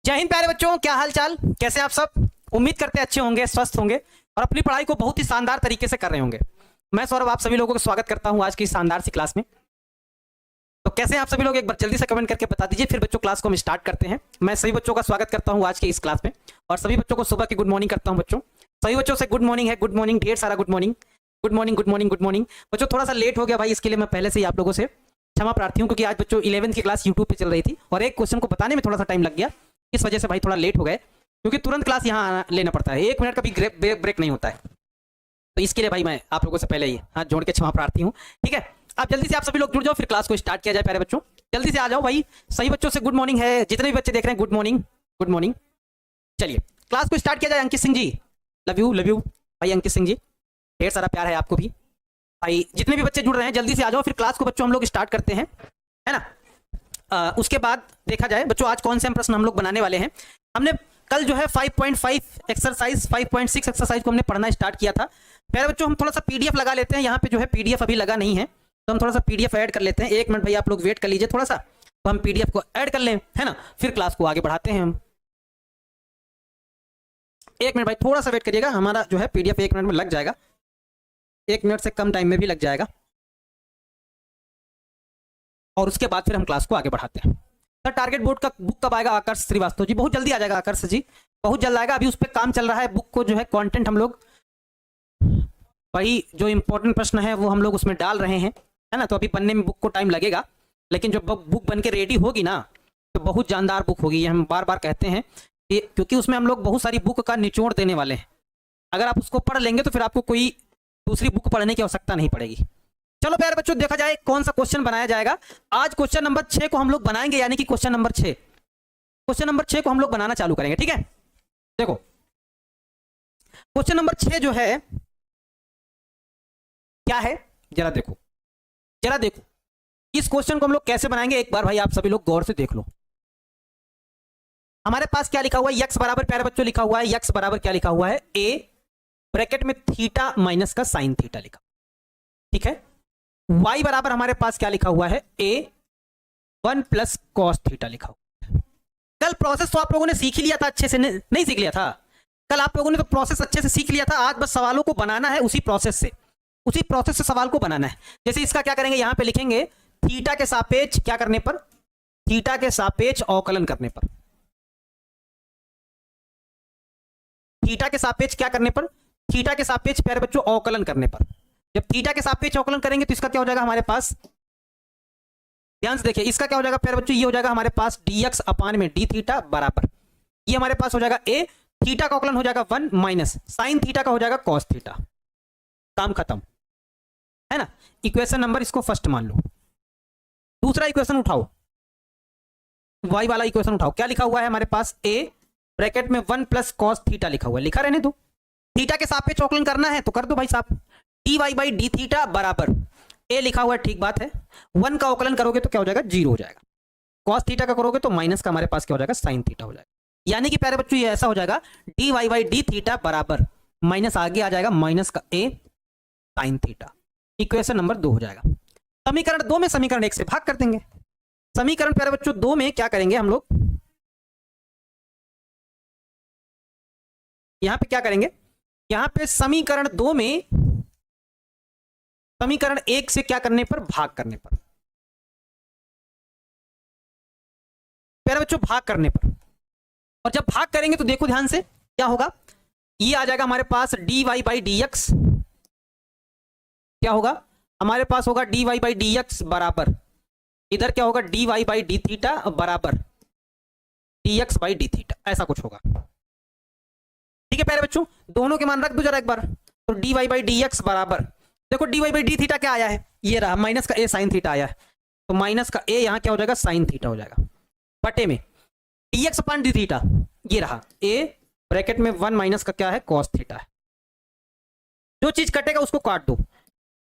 जय हिंद प्यारे बच्चों, क्या हाल चाल, कैसे आप सब। उम्मीद करते हैं अच्छे होंगे, स्वस्थ होंगे और अपनी पढ़ाई को बहुत ही शानदार तरीके से कर रहे होंगे। मैं सौरभ आप सभी लोगों का स्वागत करता हूं आज की शानदार सी क्लास में। तो कैसे हैं आप सभी लोग, एक बार जल्दी से कमेंट करके बता दीजिए, फिर बच्चों क्लास को हम स्टार्ट करते हैं। मैं सभी बच्चों का स्वागत करता हूं आज की इस क्लास में और सभी बच्चों को सुबह की गुड मॉर्निंग करता हूं। बच्चों सभी बच्चों से गुड मॉर्निंग है, गुड मॉर्निंग, ढेर सारा good morning, good morning, good morning, good morning. बच्चों थोड़ा सा लेट हो गया भाई, इसके लिए मैं पहले से ही आप लोगों से क्षमा प्रार्थी हूँ, क्योंकि आज बच्चों 11वीं की क्लास यूट्यूब पे चल रही थी और एक क्वेश्चन को बताने में थोड़ा सा टाइम लग गया, इस वजह से भाई थोड़ा लेट हो गए, क्योंकि तुरंत क्लास यहाँ लेना पड़ता है, 1 मिनट का भी ब्रेक नहीं होता है। तो इसके लिए भाई मैं आप लोगों से पहले ही हाथ जोड़ के क्षमा प्रार्थी हूँ। ठीक है, आप जल्दी से आप सभी लोग जुड़ जाओ, फिर क्लास को स्टार्ट किया जाए। प्यारे बच्चों जल्दी से आ जाओ भाई, सही बच्चों से गुड मॉर्निंग है, जितने भी बच्चे देख रहे हैं गुड मॉर्निंग, गुड मॉर्निंग। चलिए क्लास को स्टार्ट किया जाए। अंकित सिंह जी, लव यू भाई, अंकित सिंह जी ढेर सारा प्यार है आपको भी भाई। जितने भी बच्चे जुड़ रहे हैं जल्दी से आ जाओ, फिर क्लास को बच्चों हम लोग स्टार्ट करते हैं, है ना। उसके बाद देखा जाए बच्चों आज कौन से हम प्रश्न हम लोग बनाने वाले हैं। हमने कल जो है 5.5 एक्सरसाइज, 5.6 एक्सरसाइज को हमने पढ़ना स्टार्ट किया था। प्यारे बच्चों हम थोड़ा सा पीडीएफ लगा लेते हैं, यहाँ पे जो है पीडीएफ अभी लगा नहीं है, तो हम थोड़ा सा पीडीएफ ऐड कर लेते हैं। 1 मिनट भाई आप लोग वेट कर लीजिए थोड़ा सा, तो हम पीडीएफ को ऐड कर लें, है ना, फिर क्लास को आगे बढ़ाते हैं हम। 1 मिनट भाई थोड़ा सा वेट करिएगा, हमारा जो है पीडीएफ 1 मिनट में लग जाएगा, 1 मिनट से कम टाइम में भी लग जाएगा, और उसके बाद फिर हम क्लास को आगे बढ़ाते हैं। सर टारगेट बोर्ड का बुक कब आएगा आकर्ष श्रीवास्तव जी? बहुत जल्दी आ जाएगा आकर्ष जी, बहुत जल्द आएगा। अभी उस पर काम चल रहा है, बुक को जो है कंटेंट हम लोग वही जो इंपॉर्टेंट प्रश्न है वो हम लोग उसमें डाल रहे हैं, है ना। तो अभी बनने में बुक को टाइम लगेगा, लेकिन जब बुक बन के रेडी होगी ना तो बहुत जानदार बुक होगी, ये हम बार बार कहते हैं, क्योंकि उसमें हम लोग बहुत सारी बुक का निचोड़ देने वाले हैं। अगर आप उसको पढ़ लेंगे तो फिर आपको कोई दूसरी बुक पढ़ने की आवश्यकता नहीं पड़ेगी। चलो प्यारे बच्चों देखा जाए कौन सा क्वेश्चन बनाया जाएगा। आज क्वेश्चन नंबर 6 को हम लोग बनाएंगे, यानी कि क्वेश्चन नंबर 6, क्वेश्चन नंबर 6 को हम लोग बनाना चालू करेंगे। ठीक है, देखो क्वेश्चन नंबर 6 जो है क्या है, जरा देखो, जरा देखो इस क्वेश्चन को हम लोग कैसे बनाएंगे। एक बार भाई आप सभी लोग गौर से देख लो, हमारे पास क्या लिखा हुआ है, यक्स बराबर, प्यारे बच्चों लिखा हुआ है यक्स बराबर, क्या लिखा हुआ है, ए ब्रैकेट में थीटा माइनस का साइन थीटा लिखा, ठीक है। y बराबर हमारे पास क्या लिखा हुआ है, a 1 प्लस कॉस थीटा लिखा हुआ है। कल प्रोसेस तो आप लोगों ने सीख ही लिया था अच्छे से, नहीं सीख लिया था कल आप लोगों ने, तो प्रोसेस अच्छे से सीख लिया था। आज बस सवालों को बनाना है, उसी प्रोसेस से सवाल को बनाना है। जैसे इसका क्या करेंगे, यहां पे लिखेंगे थीटा के सापेक्ष क्या करने पर, थीटा के सापेक्ष अवकलन करने पर, थीटा के सापेक्ष क्या करने पर, थीटा के सापेक्ष प्यारे बच्चों अवकलन करने पर। जब थीटा के सापेक्ष अवकलन करेंगे तो इसका क्या हो जाएगा हमारे पास, ध्यान से देखिए, इसका क्या हो जाएगा प्यारे बच्चों, ये हो जाएगा हमारे पास dx अपान में डी थीटा बराबर, ये हमारे पास हो जाएगा a, थीटा का अवकलन हो जाएगा 1 माइनस साइन थीटा का हो जाएगा कॉस थीटा, काम खत्म, है ना। इक्वेशन नंबर इसको फर्स्ट मान लो। दूसरा इक्वेशन उठाओ, y वाला इक्वेशन उठाओ, क्या लिखा हुआ है हमारे पास, a ब्रैकेट में 1 प्लस कॉस थीटा लिखा हुआ है, लिखा रहने दो। थीटा के सापेक्ष अवकलन करना है तो कर दो भाई साहब, d y by d theta बराबर, ए लिखा हुआ है ठीक बात है, 1 का अवकलन करोगे तो क्या हो जाएगा, 0 हो जाएगा। कॉस थीटा का करोगे तो माइनस का हमारे पास क्या हो जाएगा, साइन थीटा हो जाएगा। यानी कि प्यारे बच्चों ये ऐसा हो जाएगा, d y by d theta बराबर माइनस आगे आ जाएगा माइनस का a sine theta. Equation number 2 हो जाएगा। समीकरण 2 में समीकरण 1 से भाग कर देंगे। समीकरण प्यारे बच्चों 2 में क्या करेंगे हम लोग, यहां पे क्या करेंगे, यहां पे समीकरण 2 में समीकरण 1 से क्या करने पर, भाग करने पर, प्यारे बच्चों भाग करने पर। और जब भाग करेंगे तो देखो ध्यान से क्या होगा, ये आ जाएगा हमारे पास d y by d x, क्या होगा हमारे पास होगा d y by d x बराबर, इधर क्या होगा d y by d theta बराबर d x by d theta, ऐसा कुछ होगा। ठीक है प्यारे बच्चों, दोनों के मान रख दो जरा एक बार, तो d y by d x बराबर, देखो d y by d theta क्या आया है, ये रहा माइनस का ए साइन थीटा आया है, तो माइनस का ए यहां क्या हो जाएगा, साइन थीटा हो जाएगा, बटे में d x upon D theta, ये रहा ए ब्रैकेट में 1 माइनस का क्या है, कॉस थीटा है। जो चीज कटेगा उसको काट दो,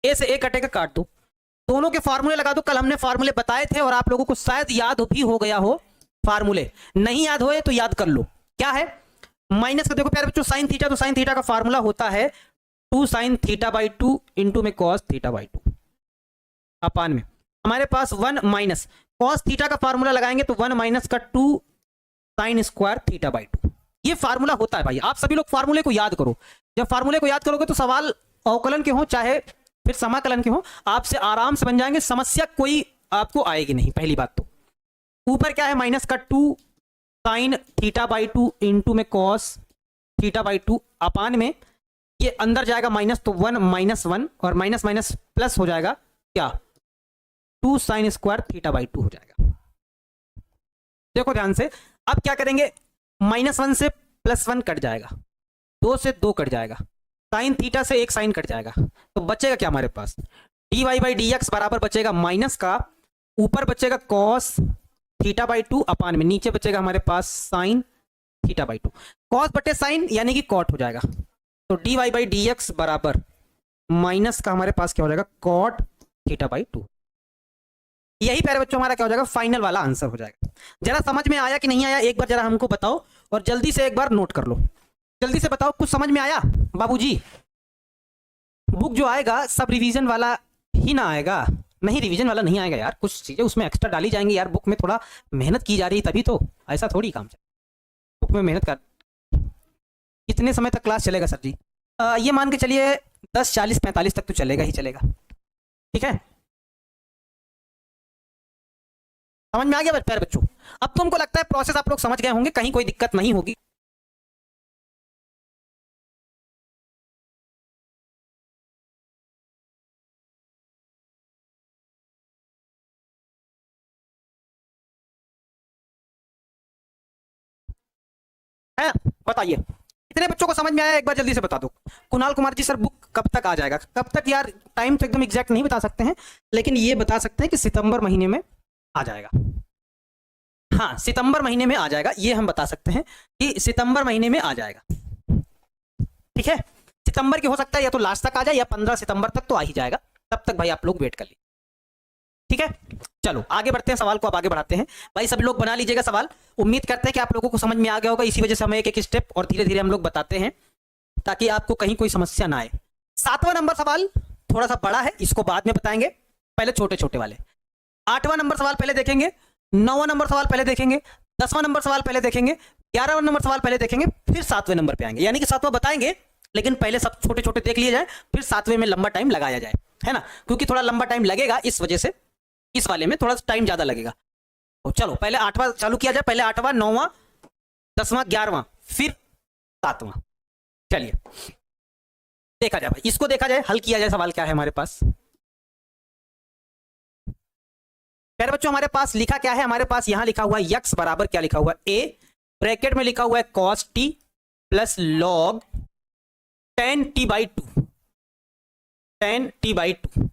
ए से ए कटेगा काट दो, दोनों के फार्मूले लगा दो। कल हमने फार्मूले बताए थे और आप लोगों को शायद याद भी हो गया हो फार्मूले, नहीं याद होए तो याद कर लो। क्या है, माइनस का देखो प्यारे बच्चों साइन थीटा, तो साइन थीटा का फार्मूला होता है 2 साइन थीटा बाई 2 इंटू में कॉस थीटा बाई 2 अपान में हमारे पास 1 माइनस कॉस थीटा का फार्मूला लगाएंगे तो 1 माइनस का 2 साइन स्क्वायर थीटा बाई 2। ये फार्मूला होता है भाई, आप सभी लोग फार्मूले को याद करो। जब फार्मूले को याद करोगे तो सवाल अवकलन के हो चाहे फिर समाकलन के हो, आपसे आराम से बन जाएंगे, समस्या कोई आपको आएगी नहीं। पहली बात तो ऊपर क्या है, माइनस का 2 साइन थीटा बाई 2 इंटू में कॉस थीटा बाई 2 अपान में ये अंदर जाएगा माइनस, तो 1 माइनस 1 और माइनस माइनस प्लस हो जाएगा क्या, 2 साइन स्क्वायर थीटा बाई 2 हो जाएगा। देखो ध्यान से, अब क्या करेंगे, -1 से +1 कट जाएगा, 2 से 2 कट जाएगा, साइन थीटा से 1 साइन कट जाएगा, तो बचेगा क्या हमारे पास, d y by d x बराबर बचेगा माइनस का, ऊपर बचेगा कॉस थीटा बाई 2 अपान में, नीचे बचेगा हमारे पास साइन थीटा बाई 2, कॉस बटे साइन यानी कि कॉट हो जाएगा, तो d y by d x बराबर माइनस का हमारे पास क्या हो जाएगा, कॉट थीटा बाई 2। यही प्यारे बच्चों हमारा क्या हो जाएगा, फाइनल वाला आंसर हो जाएगा। जरा समझ में आया कि नहीं आया, एक बार जरा हमको बताओ और जल्दी से एक बार नोट कर लो, जल्दी से बताओ कुछ समझ में आया बाबूजी। बुक जो आएगा सब रिवीजन वाला ही ना आएगा, नहीं रिवीजन वाला नहीं आएगा यार, कुछ चीजें उसमें एक्स्ट्रा डाली जाएंगी यार, बुक में थोड़ा मेहनत की जा रही तभी तो, ऐसा थोड़ी काम चले, बुक में मेहनत कर। कितने समय तक क्लास चलेगा सर जी? ये मान के चलिए 10:40-45 तक तो चलेगा ही चलेगा, ठीक है। समझ में आ गया प्यारे बच्चों? अब तुमको लगता है प्रोसेस आप लोग समझ गए होंगे, कहीं कोई दिक्कत नहीं होगी। है, बताइए कितने बच्चों को समझ में आया, एक बार जल्दी से बता दो। कुणाल कुमार जी सर बुक कब तक आ जाएगा, कब तक यार, टाइम तो एकदम एग्जैक्ट नहीं बता सकते हैं, लेकिन ये बता सकते हैं कि सितंबर महीने में आ जाएगा। हाँ सितंबर महीने में आ जाएगा, ये हम बता सकते हैं कि सितंबर महीने में आ जाएगा, ठीक है। सितंबर के हो सकता है या तो लास्ट तक आ जाए या 15 सितंबर तक तो आ ही जाएगा, तब तक भाई आप लोग वेट कर लीजिए, ठीक है। चलो आगे बढ़ते हैं, सवाल को अब आगे बढ़ाते हैं। भाई सभी लोग बना लीजिएगा सवाल, उम्मीद करते हैं कि आप लोगों को समझ में आ गया होगा, इसी वजह से हम एक एक स्टेप और धीरे धीरे हम लोग बताते हैं ताकि आपको कहीं कोई समस्या ना आए। 7वां नंबर सवाल थोड़ा सा बड़ा है, इसको बाद में बताएंगे, पहले छोटे छोटे वाले। 8वां नंबर सवाल पहले देखेंगे, 9वां नंबर सवाल पहले देखेंगे, 10वां नंबर सवाल पहले देखेंगे, 11वां नंबर सवाल पहले देखेंगे, फिर 7वें नंबर पे आएंगे, यानी कि 7वां बताएंगे लेकिन पहले सब छोटे छोटे देख लिए जाए, फिर 7वें में लंबा टाइम लगाया जाए, है ना, क्योंकि थोड़ा लंबा टाइम लगेगा, इस वजह से इस वाले में थोड़ा टाइम ज्यादा लगेगा। तो चलो पहले 8वां चालू किया जाए, पहले 8वां, 9वां, 10वां, 11वां, फिर 7वां। चलिए देखा जाए भाई, इसको देखा जाए, हल किया जाए। सवाल क्या है हमारे पास, प्यारे बच्चों हमारे पास लिखा क्या है, हमारे पास यहां लिखा हुआ है x बराबर क्या लिखा हुआ है, a ब्रैकेट में लिखा हुआ है cos t plus log tan t by 2, tan t by 2।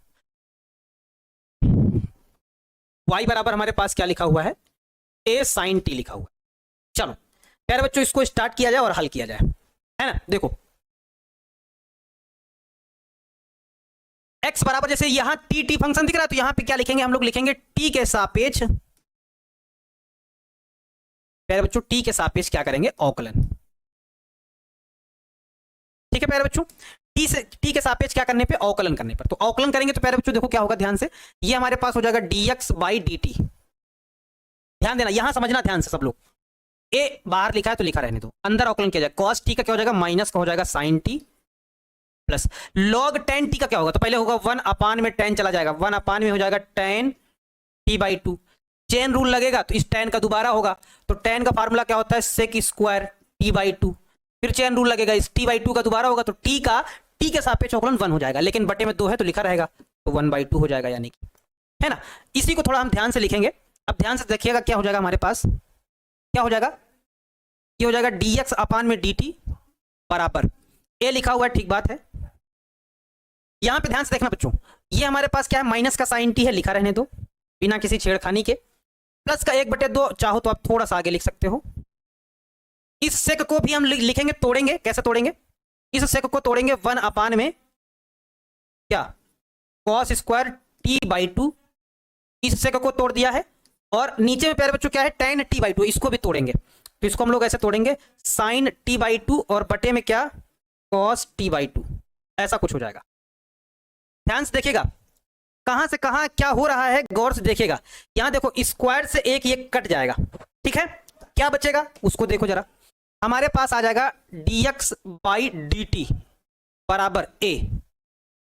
y बराबर हमारे पास क्या लिखा हुआ है, a sin t लिखा हुआ है। चलो प्यारे बच्चों इसको स्टार्ट किया जाए और हल किया जाए, है ना। देखो x बराबर, जैसे यहां t फंक्शन दिख रहा है तो यहां पे क्या लिखेंगे हम लोग, लिखेंगे t के सापेक्ष, प्यारे बच्चों t के सापेक्ष क्या करेंगे, अवकलन, ठीक है प्यारे बच्चों। t के सापेक्ष क्या करने पे, अवकलन करने पर, तो अवकलन करेंगे तो प्यारे बच्चों देखो क्या होगा, ध्यान से, ये हमारे पास हो जाएगा dx बाई dt। ध्यान देना, यहां समझना ध्यान से सब लोग, a बाहर लिखा है तो लिखा रहने दो, अंदर अवकलन किया जाएगा, cos t का क्या हो जाएगा, माइनस का हो जाएगा sin t plus log tan t का क्या होगा, तो पहले होगा 1 अपान में tan चला जाएगा, 1 अपान में हो जाएगा tan t by 2, chain rule लगेगा तो इस tan का दोबारा होगा, तो tan का फार्मूला क्या होता है, sec स्क्वायर t बाई 2, फिर चेन रूल लगेगा, इस t बाई 2 का दोबारा होगा, तो t के सापेक्ष अवकलन 1 हो जाएगा, लेकिन बटे में 2 है तो लिखा रहेगा, तो 1/2 हो जाएगा, यानी कि, है ना। इसी को थोड़ा हम ध्यान से लिखेंगे, अब ध्यान से देखिएगा क्या हो जाएगा हमारे पास, क्या हो जाएगा, ये हो जाएगा dx अपान में dt बराबर, a लिखा हुआ है, ठीक बात है। यहां पे ध्यान से देखना बच्चों, ये हमारे पास क्या है, माइनस का साइन t है, लिखा रहने दो बिना किसी छेड़खानी के, प्लस का 1/2, चाहो तो आप थोड़ा सा आगे लिख सकते हो। इस सेक को भी हम लिखेंगे, तोड़ेंगे, कैसे तोड़ेंगे, इस सेक को तोड़ेंगे 1 अपान में क्या, cos स्क्वायर t बाई 2, इस सेक को तोड़ दिया है, और नीचे में प्यारे बच्चों क्या है, tan t बाई 2, इसको भी तोड़ेंगे, तो इसको हम लोग ऐसे तोड़ेंगे, sin t बाई 2 और बटे में क्या, cos t बाई 2, ऐसा कुछ हो जाएगा। ध्यान से देखिएगा कहां से कहां क्या हो रहा है, गौर से देखिएगा, यहां देखो स्क्वायर से एक ये कट जाएगा, ठीक है, क्या बचेगा उसको देखो जरा, हमारे पास आ जाएगा dx बाई dt बराबर a।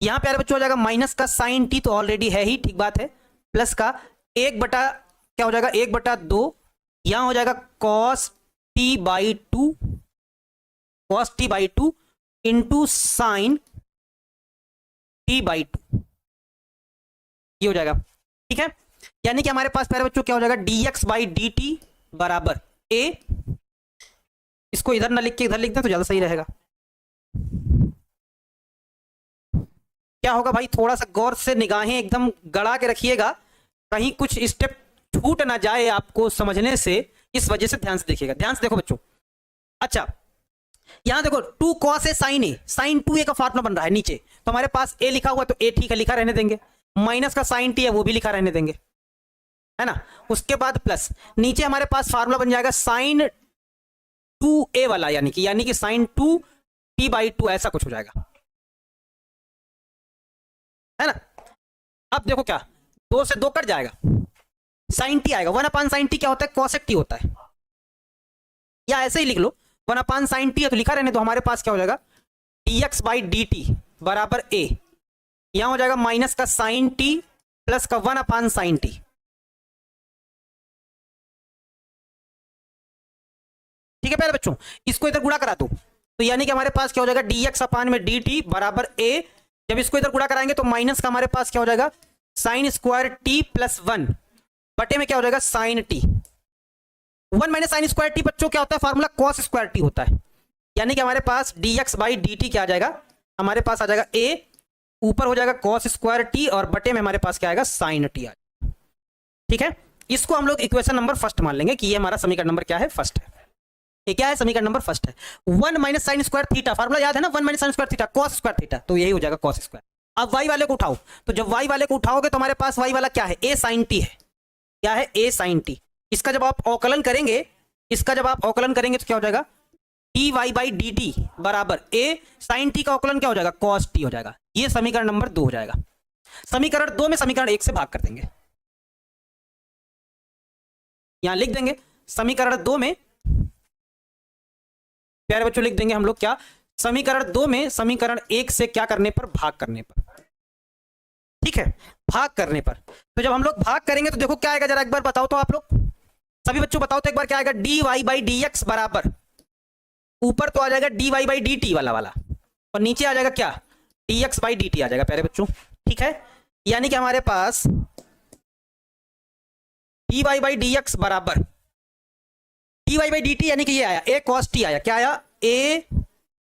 यहां प्यारे बच्चों हो जाएगा माइनस का साइन t तो ऑलरेडी है ही, ठीक बात है, प्लस का एक बटा क्या हो जाएगा 1/2, यहां हो जाएगा cos t by 2, cos t by 2 into sine t by 2, ये हो जाएगा, ठीक है। यानी कि हमारे पास प्यारे बच्चों क्या हो जाएगा dx बाई dt बराबर a। इसको इधर ना लिख के इधर लिख दें तो ज्यादा सही रहेगा। क्या होगा भाई, थोड़ा सा गौर से निगाहें एकदम गड़ा के रखिएगा, कहीं कुछ स्टेप छूट ना जाए आपको समझने से, इस वजह से ध्यान से देखिएगा। ध्यान से देखो बच्चों, अच्छा यहां देखो 2 cos a sin a, sin 2a का फार्मूला बन रहा है नीचे, तो हमारे पास a लिखा हुआ तो a ठीक है लिखा रहने देंगे, माइनस का sin t है वो भी लिखा रहने देंगे, है ना। उसके बाद प्लस नीचे हमारे पास फार्मूला बन जाएगा sin 2a वाला, यानी कि sin 2 t बाई 2 ऐसा कुछ हो जाएगा, है ना। अब देखो क्या 2 से 2 कट जाएगा, sin t आएगा, 1/sin t क्या होता है cosec t होता है, या ऐसे ही लिख लो 1/sin t है तो लिखा रहने दो। हमारे पास क्या हो जाएगा dx बाई dt बराबर a, यहां हो जाएगा माइनस का sin t प्लस का 1/sin t, ठीक है प्यारे बच्चों। इसको इधर गुणा करा दो तो यानी कि हमारे पास क्या हो जाएगा dx अपान में dt बराबर a। जब इसको इधर गुणा कराएंगे तो माइनस का हमारे पास क्या हो जाएगा साइन स्क्वायर t प्लस 1 बटे में क्या हो जाएगा sine t। 1 minus sine square t बच्चों क्या होता है फार्मूला cos स्क्वायर t होता है, यानी कि हमारे पास dx बाई dt क्या आ जाएगा, हमारे पास आ जाएगा a, ऊपर हो जाएगा cos स्क्वायर t और बटे में हमारे पास क्या आएगा साइन t आ जाएगा, ठीक है। इसको हम लोग इक्वेशन नंबर फर्स्ट मान लेंगे कि ये हमारा समीकरण नंबर क्या है फर्स्ट है, ये क्या है समीकरण नंबर फर्स्ट है। 1 minus sine square theta formula याद है ना, 1 minus sine square theta cos square theta, तो यही हो जाएगा cos स्क्वायर। अब y वाले को उठाओ, तो जब y वाले को उठाओगे तो हमारे पास y वाला क्या है a sin t है, क्या है a sin t। इसका जब आप अवकलन करेंगे, तो क्या हो जाएगा dy बाई dt बराबर a sin t का अवकलन क्या हो जाएगा cos t हो जाएगा। ये समीकरण नंबर 2 हो जाएगा। समीकरण 2 में समीकरण 1 से भाग कर देंगे, यहां लिख देंगे समीकरण 2 में प्यारे बच्चों लिख देंगे हम लोग क्या, समीकरण 2 में समीकरण 1 से क्या करने पर भाग करने पर, ठीक है भाग करने पर। तो जब हम लोग भाग करेंगे तो देखो क्या आएगा, जरा एक बार बताओ तो आप लोग सभी बच्चों बताओ तो एक बार क्या आएगा dy बाई dx बराबर, ऊपर तो आ जाएगा dy बाई dt वाला और नीचे आ जाएगा क्या dx बाई dt आ जाएगा प्यारे बच्चों, ठीक है। यानी कि हमारे पास dy बाई dx बराबर dy बाई dt यानी कि ये आया a cos t आया, क्या आया a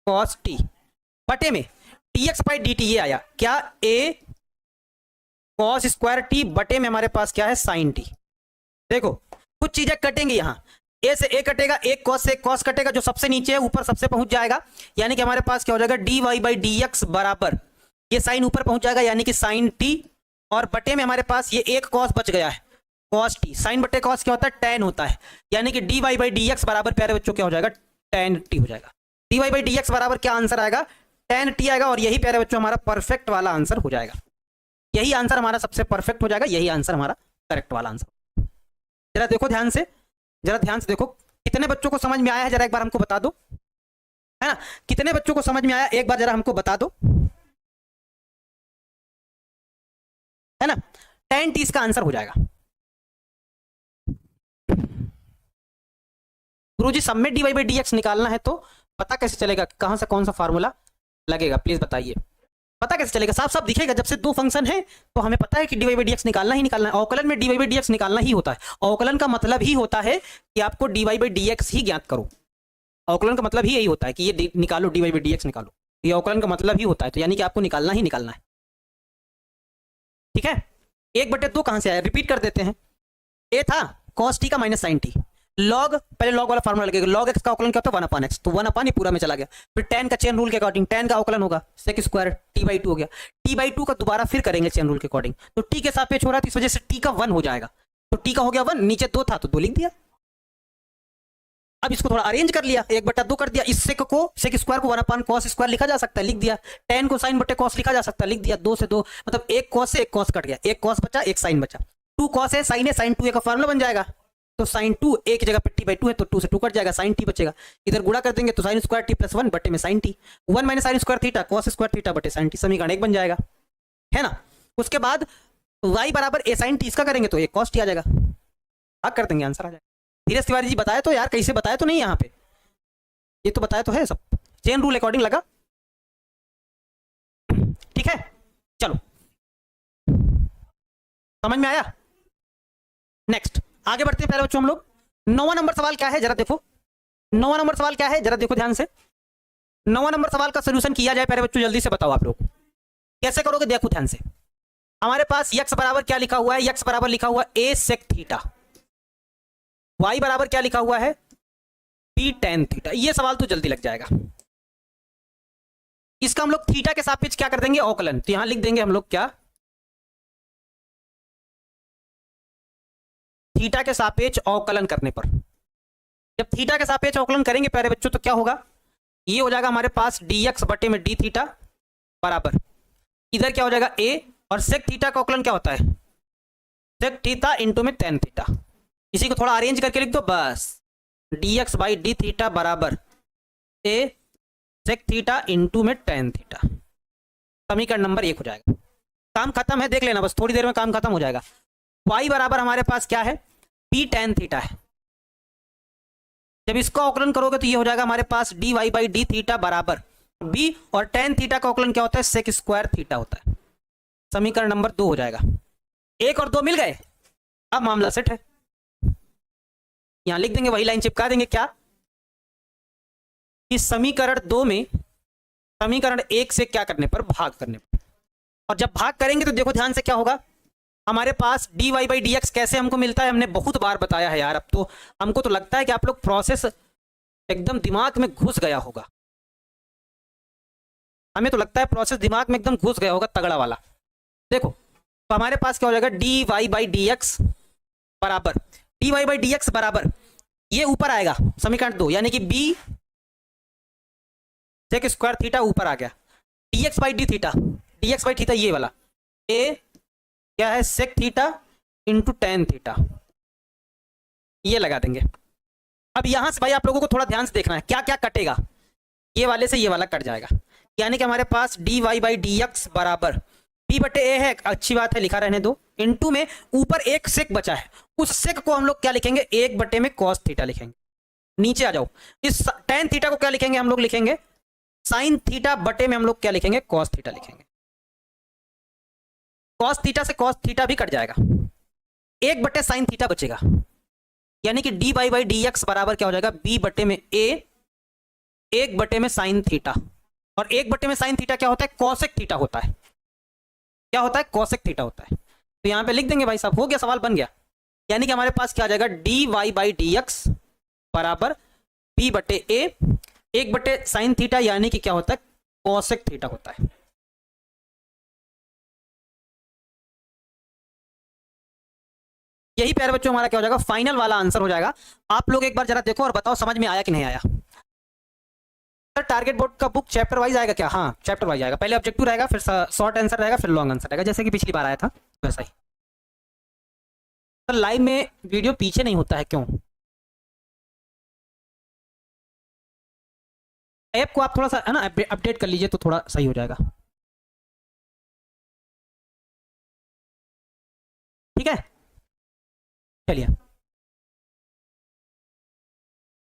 cos t बटे में dx बाई dt ये आया क्या a cos स्क्वायर t बटे में हमारे पास क्या है sin t। देखो कुछ चीजें कटेंगी, यहां a से a कटेगा, एक cos से एक cos कटेगा, जो सबसे नीचे है ऊपर सबसे पहुंच जाएगा, यानी कि हमारे पास क्या हो जाएगा dy बाई dx बराबर ये साइन ऊपर पहुंच जाएगा यानी कि sin t, और बटे में हमारे पास ये एक cos बच गया है cos t, साइन बटे cos क्या होता है tan होता है, यानी कि dy बाई dx बराबर प्यारे बच्चों क्या हो जाएगा tan t हो जाएगा। dy बाई dx बराबर क्या आंसर आएगा tan t आएगा, और यही प्यारे बच्चों हमारा परफेक्ट वाला आंसर हो जाएगा, यही आंसर हमारा सबसे परफेक्ट हो जाएगा, यही आंसर हमारा करेक्ट वाला आंसर। जरा देखो ध्यान से, जरा ध्यान से देखो कितने बच्चों को समझ में आया है, जरा एक बार हमको बता दो, है ना, कितने बच्चों को समझ में आया एक बार जरा हमको बता दो, है ना। tan t इसका आंसर हो जाएगा। गुरुजी सब में dy बाई dx निकालना है तो पता कैसे चलेगा, कहां से कौन सा फार्मूला लगेगा प्लीज बताइए, पता कैसे चलेगा, साफ साफ दिखेगा। जब से दो फंक्शन है तो हमें पता है कि dy बाई dx निकालना ही निकालना है, अवकलन में dy बाई dx निकालना ही होता है। अवकलन का मतलब ही होता है कि आपको dy बाई dx ही ज्ञात करो, अवकलन का मतलब ही यही होता है कि ये निकालो dy बाई dx निकालो, ये अवकलन का मतलब ही होता है, तो यानी कि आपको निकालना ही निकालना है, ठीक है। 1/2 कहां से आया, रिपीट कर देते हैं, a था cos t का माइनस sin t, लॉग पहले लॉग वाला फार्मूला लगेगा, लॉग x का अवकलन क्या होता है 1/x, तो 1/, पूरा में चला गया, फिर tan का चेन रूल के अकॉर्डिंग tan का अवकलन होगा sec स्क्वायर t बाई 2 हो गया, t बाई 2 का दोबारा फिर करेंगे चेन रूल के अकॉर्डिंग, तो t के सापेक्ष हो रहा है, इस वजह से t का 1 हो जाएगा, तो t का हो गया 1, नीचे 2 था तो 2 लिख दिया। अब इसको थोड़ा अरेंज कर लिया, 1/2 कर दिया, इस सेक स्क्वायर को 1/, cos स्क्वायर लिखा जा सकता है, लिख दिया, tan को sin बटे cos लिखा जा सकता है, लिख दिया, 2 से 2 मतलब एक cos से एक cos कट गया, एक cos बचा एक sin बचा, 2 cos है sin है sin 2a का फार्मूला बन जाएगा, तो साइन 2 एक जगह पे t बाई 2 है तो 2 से 2 कट जाएगा, साइन t बचेगा। इधर गुणा कर देंगे तो साइन स्क्वायर t प्लस 1 बटे में sine t, 1 minus sine square theta cos square theta बटे साइन t, समीकरण 1 बन जाएगा, है ना। उसके बाद y बराबर a साइन t, इसका करेंगे तो a कॉस t आ जाएगा, भाग कर देंगे, आंसर आ जाएगा। धीरज तिवारी जी बताया तो यार, कैसे बताया तो नहीं यहाँ पे, ये तो बताया तो है सब, चेन रूल अकॉर्डिंग लगा, ठीक है। चलो समझ में आया। नेक्स्ट आगे बढ़ते हैं पहले बच्चों हम लोग। 9वां नंबर सवाल क्या है जरा देखो, 9वां नंबर सवाल क्या है जरा देखो ध्यान से। 9वां नंबर सवाल का सोल्यूशन किया जाए पहले बच्चों, जल्दी से बताओ आप लोग कैसे करोगे, देखो ध्यान से। हमारे पास x बराबर क्या लिखा हुआ है, x बराबर लिखा हुआ a सेक थीटा, y बराबर क्या लिखा हुआ है b टेन थीटा। ये सवाल तो जल्दी लग जाएगा। इसका हम लोग थीटा के सापेक्ष क्या कर देंगे, अवकलन, तो यहां लिख देंगे हम लोग क्या, थीटा के सापेक्ष अवकलन करने पर, जब थीटा के सापेक्ष अवकलन करेंगे प्यारे बच्चों तो क्या होगा, ये हो जाएगा हमारे पास dx बटे में d थीटा बराबर, इधर क्या हो जाएगा a, और सेक थीटा का अवकलन क्या होता है, सेक थीटा इंटू में टेन थीटा। इसी को थोड़ा अरेंज करके लिख दो बस, dx बाई डी थीटा बराबर a सेक थीटा इंटू में टेन थीटा, समीकरण नंबर 1 हो जाएगा। काम खत्म है, देख लेना बस, थोड़ी देर में काम खत्म हो जाएगा। y बराबर हमारे पास क्या है, p टेन थीटा है, जब इसका अवकलन करोगे तो ये हो जाएगा हमारे पास dy बाई डी थीटा बराबर b, और टेन थीटा का अवकलन क्या होता है, सेक स्क्वायर थीटा होता है, समीकरण नंबर 2 हो जाएगा। 1 और 2 मिल गए, अब मामला सेट है। यहां लिख देंगे, वही लाइन चिपका देंगे क्या, कि समीकरण 2 में समीकरण 1 से क्या करने पर, भाग करने पर, और जब भाग करेंगे तो देखो ध्यान से क्या होगा, हमारे पास dy बाई डी एक्स कैसे हमको मिलता है, हमने बहुत बार बताया है यार, अब तो हमको तो लगता है कि आप लोग प्रोसेस एकदम दिमाग में घुस गया होगा, हमें तो लगता है प्रोसेस दिमाग में एकदम घुस गया होगा तगड़ा वाला। देखो तो हमारे पास क्या हो जाएगा, dy बाई डी एक्स बराबर, dy बाई डी एक्स बराबर, ये ऊपर आएगा समीकरण 2, यानी कि b सेक स्क्वायर थीटा ऊपर आ गया, dx by d theta, dx by theta ये वाला, a क्या है, sec theta into tan theta, ये लगा देंगे। अब यहां से भाई आप लोगों को थोड़ा ध्यान से देखना है, क्या क्या कटेगा, ये वाले से ये वाला कट जाएगा, यानी कि हमारे पास dy बाई डी एक्स बराबर b बटे a है, अच्छी बात है लिखा रहने दो, इंटू में ऊपर एक सेक बचा है, उस सेक को हम लोग क्या लिखेंगे, 1 बटे में कॉस थीटा लिखेंगे। नीचे आ जाओ, इस टेन थीटा को क्या लिखेंगे, हम लोग लिखेंगे साइन थीटा बटे में हम लोग क्या लिखेंगे, कॉस थीटा लिखेंगे। कॉस थीटा से कॉस थीटा भी कट जाएगा, 1 बटे साइन थीटा बचेगा, यानी कि dy बाई डी एक्स बराबर क्या हो जाएगा, b बटे में a 1 बटे में साइन थीटा, और 1 बटे में साइन थीटा क्या होता है, कॉसेक थीटा होता है, क्या होता है, कॉसेक थीटा होता है। तो यहां पे लिख देंगे भाई साहब, हो गया, सवाल बन गया, यानी कि हमारे पास क्या आ जाएगा, dy बाई डी एक्स बराबर b बटे a 1 बटे साइन थीटा, यानी कि क्या होता है, कॉसेक थीटा होता है। यही प्यारे बच्चों हमारा क्या हो जाएगा, फाइनल वाला आंसर हो जाएगा। आप लोग एक बार जरा देखो और बताओ समझ में आया कि नहीं आया। सर टारगेट बोर्ड का बुक चैप्टर वाइज आएगा क्या, हाँ चैप्टर वाइज आएगा, पहले ऑब्जेक्टिव रहेगा, फिर शॉर्ट आंसर रहेगा, फिर लॉन्ग आंसर रहेगा, जैसे कि पिछली बार आया था वैसा ही। सर लाइव में वीडियो पीछे नहीं होता है क्यों, ऐप को आप थोड़ा सा है ना अपडेट कर लीजिए तो थोड़ा सही हो जाएगा, ठीक है। चलिए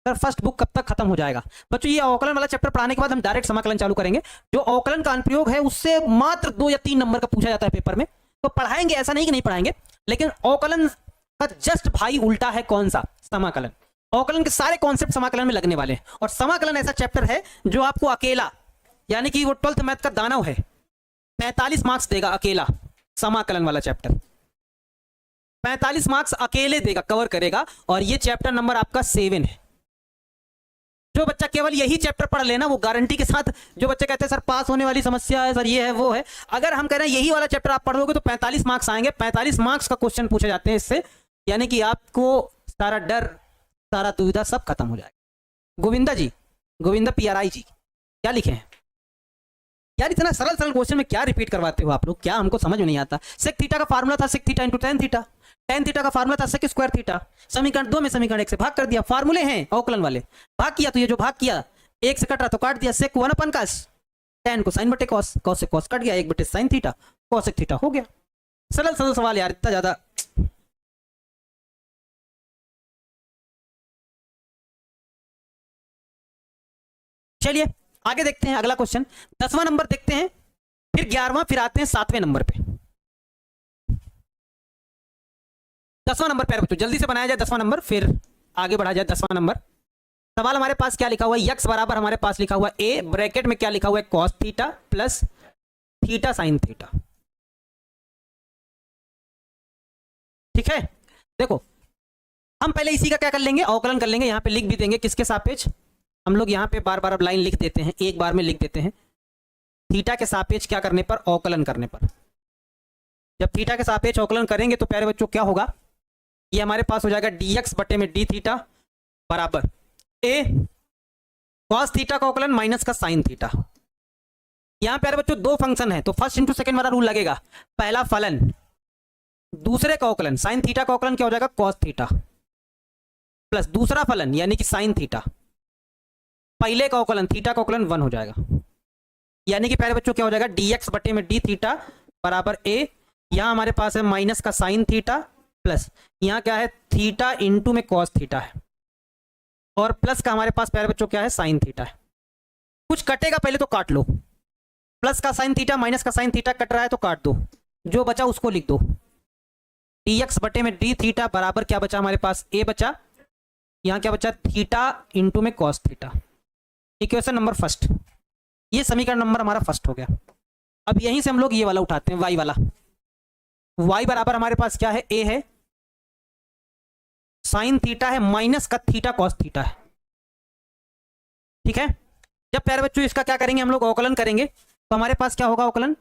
सर फर्स्ट बुक कब तक खत्म हो जाएगा बच्चों, ये अवकलन वाला चैप्टर पढ़ाने के बाद हम डायरेक्ट समाकलन चालू करेंगे। जो अवकलन का अनुप्रयोग है उससे मात्र 2 या 3 नंबर का पूछा जाता है पेपर में, तो पढ़ाएंगे, ऐसा नहीं कि नहीं पढ़ाएंगे, लेकिन अवकलन का जस्ट भाई उल्टा है, कौन सा, समाकलन। अवकलन के सारे कॉन्सेप्ट समाकलन में लगने वाले हैं, और समाकलन ऐसा चैप्टर है जो आपको अकेला, यानी कि वो 12th मैथ का दानव है, 45 मार्क्स देगा अकेला, समाकलन वाला चैप्टर 45 मार्क्स अकेले देगा, कवर करेगा, और ये चैप्टर नंबर आपका 7 है। जो बच्चा केवल यही चैप्टर पढ़ लेना, वो गारंटी के साथ, जो बच्चे कहते हैं सर पास होने वाली समस्या है, सर ये है वो है, अगर हम कह रहे हैं यही वाला चैप्टर आप पढ़ोगे तो 45 मार्क्स आएंगे, 45 मार्क्स का क्वेश्चन पूछे जाते हैं इससे, यानी कि आपको सारा डर, सारा दुविधा सब खत्म हो जाएगा। गोविंदा जी, गोविंदा PRI जी क्या लिखे हैं यार, इतना सरल सरल क्वेश्चन में क्या रिपीट करवाते हो आप लोग, क्या हमको समझ में नहीं आता। सेक थीटा का फार्मूला था sec theta into tan theta, tan theta का फार्मूला था सेक स्क्वायर थीटा, समीकरण 2 में समीकरण 1 से भाग कर दिया, फार्मूले हैं अवकलन वाले, भाग किया तो ये जो भाग किया 1 से कट रहा तो काट दिया, सेक 1 अपन कास, टेन को साइन बटे कॉस, कॉस से कॉस कट गया, 1 बटे साइन थीटा, कॉसेक थीटा हो गया। सरल सरल सवाल यार, इतना ज्यादा। चलिए आगे देखते हैं अगला क्वेश्चन, 10वां नंबर देखते हैं, फिर 11वां, फिर आते हैं 7वें नंबर पे। 10वां नंबर प्यारे बच्चों जल्दी से बनाया जाए 10वां नंबर, फिर आगे बढ़ा जाए 10वां नंबर। सवाल हमारे पास क्या लिखा हुआ है, यक्स बराबर हमारे पास लिखा हुआ है ए, ब्रैकेट में क्या लिखा हुआ है cos theta plus theta sine theta. ठीक है, देखो हम पहले इसी का क्या कर लेंगे, अवकलन कर लेंगे, यहां पे लिख भी देंगे किसके सापेक्ष, हम लोग यहाँ पे बार बार अब लाइन लिख देते हैं, एक बार में लिख देते हैं, थीटा के सापेक्ष क्या करने पर, अवकलन करने पर। जब थीटा के सापेक्ष अवकलन करेंगे तो प्यारे बच्चों क्या होगा, ये हमारे पास हो जाएगा dx बटे में डी थीटा बराबर ए कॉस थीटा का अवकलन माइनस का साइन थीटा। यहां प्यारे बच्चों दो फंक्शन है तो फर्स्ट इंटू सेकंड वाला रूल लगेगा, पहला फलन दूसरे का अवकलन, साइन थीटा का अवकलन क्या हो जाएगा कॉस थीटा, प्लस दूसरा फलन यानी कि साइन थीटा, पहले का अवकलन थीटा का अवकलन 1 हो जाएगा, यानी कि प्यारे बच्चों क्या हो जाएगा dx बटे में डी थीटा बराबर ए, यहां हमारे पास है माइनस का साइन थीटा, प्लस यहां क्या है थीटा इंटू में कॉस थीटा है, और प्लस का हमारे पास प्यारे बच्चों क्या है साइन थीटा है। कुछ कटेगा पहले तो काट लो, प्लस का साइन थीटा माइनस का साइन थीटा कट रहा है तो काट दो, जो बचा उसको लिख दो, dx बटे में डी थीटा बराबर क्या बचा हमारे पास ए बचा, यहां क्या बचा थीटा इंटू में cos theta. Equation number first, ये समीकरण नंबर हमारा फर्स्ट हो गया। अब यहीं से हम लोग ये वाला उठाते हैं y वाला, y बराबर हमारे पास क्या है a है, साइन थीटा है माइनस का थीटा कॉस थीटा है। ठीक है, जब प्यारे बच्चों इसका क्या करेंगे हम लोग अवकलन करेंगे तो हमारे पास क्या होगा अवकलन,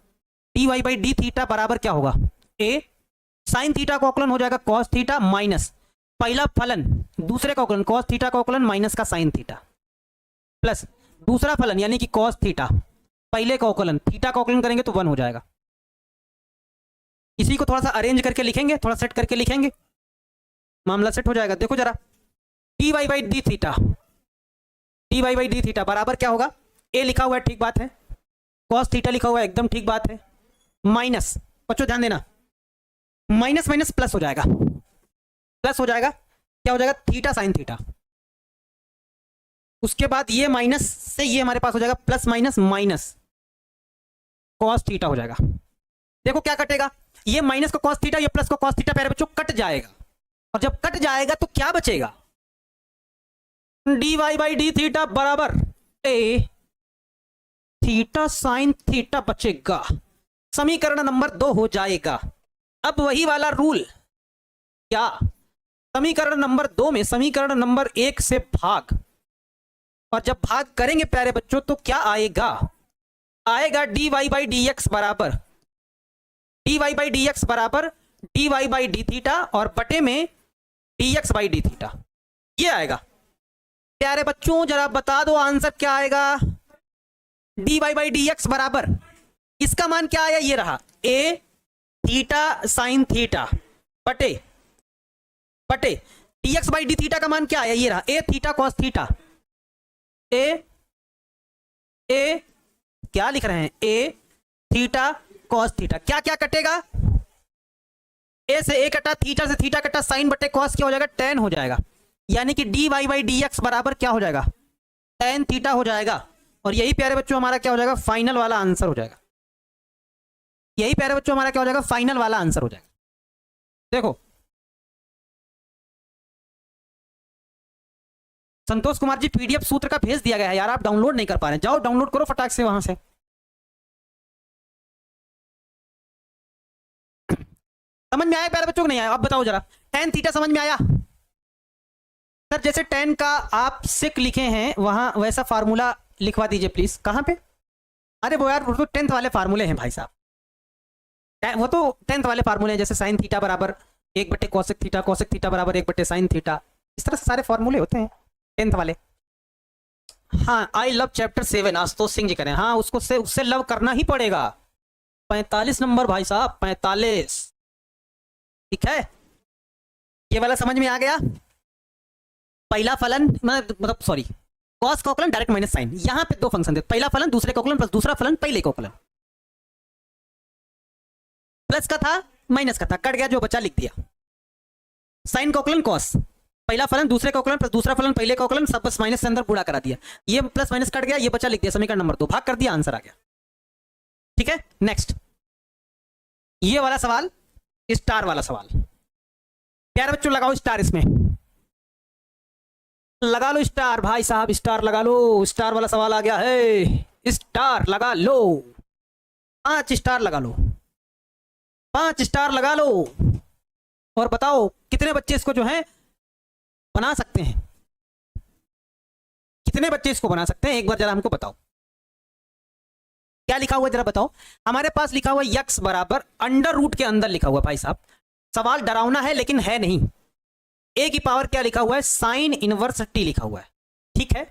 dy बाई डी थीटा बराबर क्या होगा a, साइन थीटा का अवकलन हो जाएगा कॉस थीटा माइनस पहला फलन दूसरे का अवकलन कॉस थीटा का अवकलन माइनस का साइन थीटा, प्लस दूसरा फलन यानी कि कॉस थीटा पहले का अवकलन थीटा का अवकलन करेंगे तो 1 हो जाएगा। इसी को थोड़ा सा अरेंज करके लिखेंगे, थोड़ा सेट करके लिखेंगे, मामला सेट हो जाएगा। देखो जरा d y by d theta, d y by d theta बराबर क्या होगा, ए लिखा हुआ है ठीक बात है, कॉस थीटा लिखा हुआ है एकदम ठीक बात है, माइनस बच्चों ध्यान देना माइनस माइनस प्लस हो जाएगा, प्लस हो जाएगा क्या हो जाएगा थीटा साइन थीटा, उसके बाद ये माइनस से ये हमारे पास हो जाएगा plus minus minus cos theta हो जाएगा। देखो क्या कटेगा, ये माइनस का कॉस थीटा ये प्लस का कॉस थीटा प्यारे बच्चों कट जाएगा, और जब कट जाएगा तो क्या बचेगा, d y by d theta बराबर ए थीटा साइन थीटा बचेगा, समीकरण नंबर 2 हो जाएगा। अब वही वाला रूल, क्या समीकरण नंबर 2 में समीकरण नंबर 1 से भाग, और जब भाग करेंगे प्यारे बच्चों तो क्या आएगा, आएगा d y by d x बराबर d y by d x बराबर d y by d theta और बटे में d x by d theta, ये आएगा। प्यारे बच्चों जरा बता दो आंसर क्या आएगा, d y by d x बराबर इसका मान क्या आया, ये रहा ए थीटा साइन थीटा बटे बटे D x by d theta का मान क्या आया, ये रहा ए थीटा कॉस थीटा, ए क्या लिख रहे हैं ए थीटा कॉस थीटा, क्या क्या कटेगा, ए से ए कटा, थीटा से थीटा कटा, साइन बटे कॉस क्या हो जाएगा टेन हो जाएगा, यानी कि d y by d x बराबर क्या हो जाएगा टेन थीटा हो जाएगा। और यही प्यारे बच्चों हमारा क्या हो जाएगा फाइनल वाला आंसर हो जाएगा, यही प्यारे बच्चों हमारा क्या हो जाएगा फाइनल वाला आंसर हो जाएगा। देखो संतोष कुमार जी पीडीएफ सूत्र का भेज दिया गया है यार, आप डाउनलोड नहीं कर पा रहे हैं, जाओ डाउनलोड करो फटाक से वहां से। समझ में आया प्यारे बच्चों को नहीं आया, अब बताओ जरा टेन थीटा समझ में आया सर, जैसे टेन का आप सिक लिखे हैं वहां वैसा फार्मूला लिखवा दीजिए प्लीज। कहां पे, अरे वो यार वो तो 10th वाले फार्मूले हैं भाई साहब, वो तो 10th वाले फार्मूले हैं, जैसे साइन थीटा बराबर 1 बटे कोसेक थीटा, कोसेक थीटा बराबर 1 बटे साइन थीटा, इस तरह से सारे फार्मूले होते हैं 10th वाले। हाँ I love chapter 7 Ashutosh Singh ji करें, हाँ उसको से उससे लव करना ही पड़ेगा, 45 नंबर भाई साहब 45, ठीक है ये वाला समझ में आ गया? पहला फलन मतलब सॉरी, कॉस का अवकलन डायरेक्ट माइनस साइन, यहां पे दो फंक्शन थे, पहला फलन दूसरे का अवकलन प्लस दूसरा फलन पहले का अवकलन, प्लस का था माइनस का था, कट गया, जो बचा लिख दिया। साइन का अवकलन कॉस, पहला फलन दूसरे का अवकलन प्लस दूसरा फलन पहले का अवकलन, सब बस माइनस से अंदर गुणा करा दिया, ये प्लस माइनस कट गया, ये बचा लिख दिया, समीकरण नंबर 2 भाग कर दिया, आंसर आ गया। ठीक है, नेक्स्ट ये वाला सवाल, स्टार वाला सवाल। प्यारे बच्चों लगाओ स्टार, इसमें लगा लो स्टार, भाई साहब स्टार लगा लो, स्टार वाला सवाल आ गया है, स्टार लगा लो, 5 स्टार लगा लो, 5 स्टार लगा लो, और बताओ कितने बच्चे इसको जो है बना सकते हैं, कितने बच्चे इसको बना सकते हैं, एक बार जरा हमको बताओ। क्या लिखा हुआ है जरा बताओ। हमारे पास लिखा हुआ यक्स बराबर अंडर रूट के अंदर लिखा हुआ, भाई साहब सवाल डरावना है लेकिन है नहीं। ए की पावर क्या लिखा हुआ है, साइन इनवर्स टी लिखा हुआ है, ठीक है।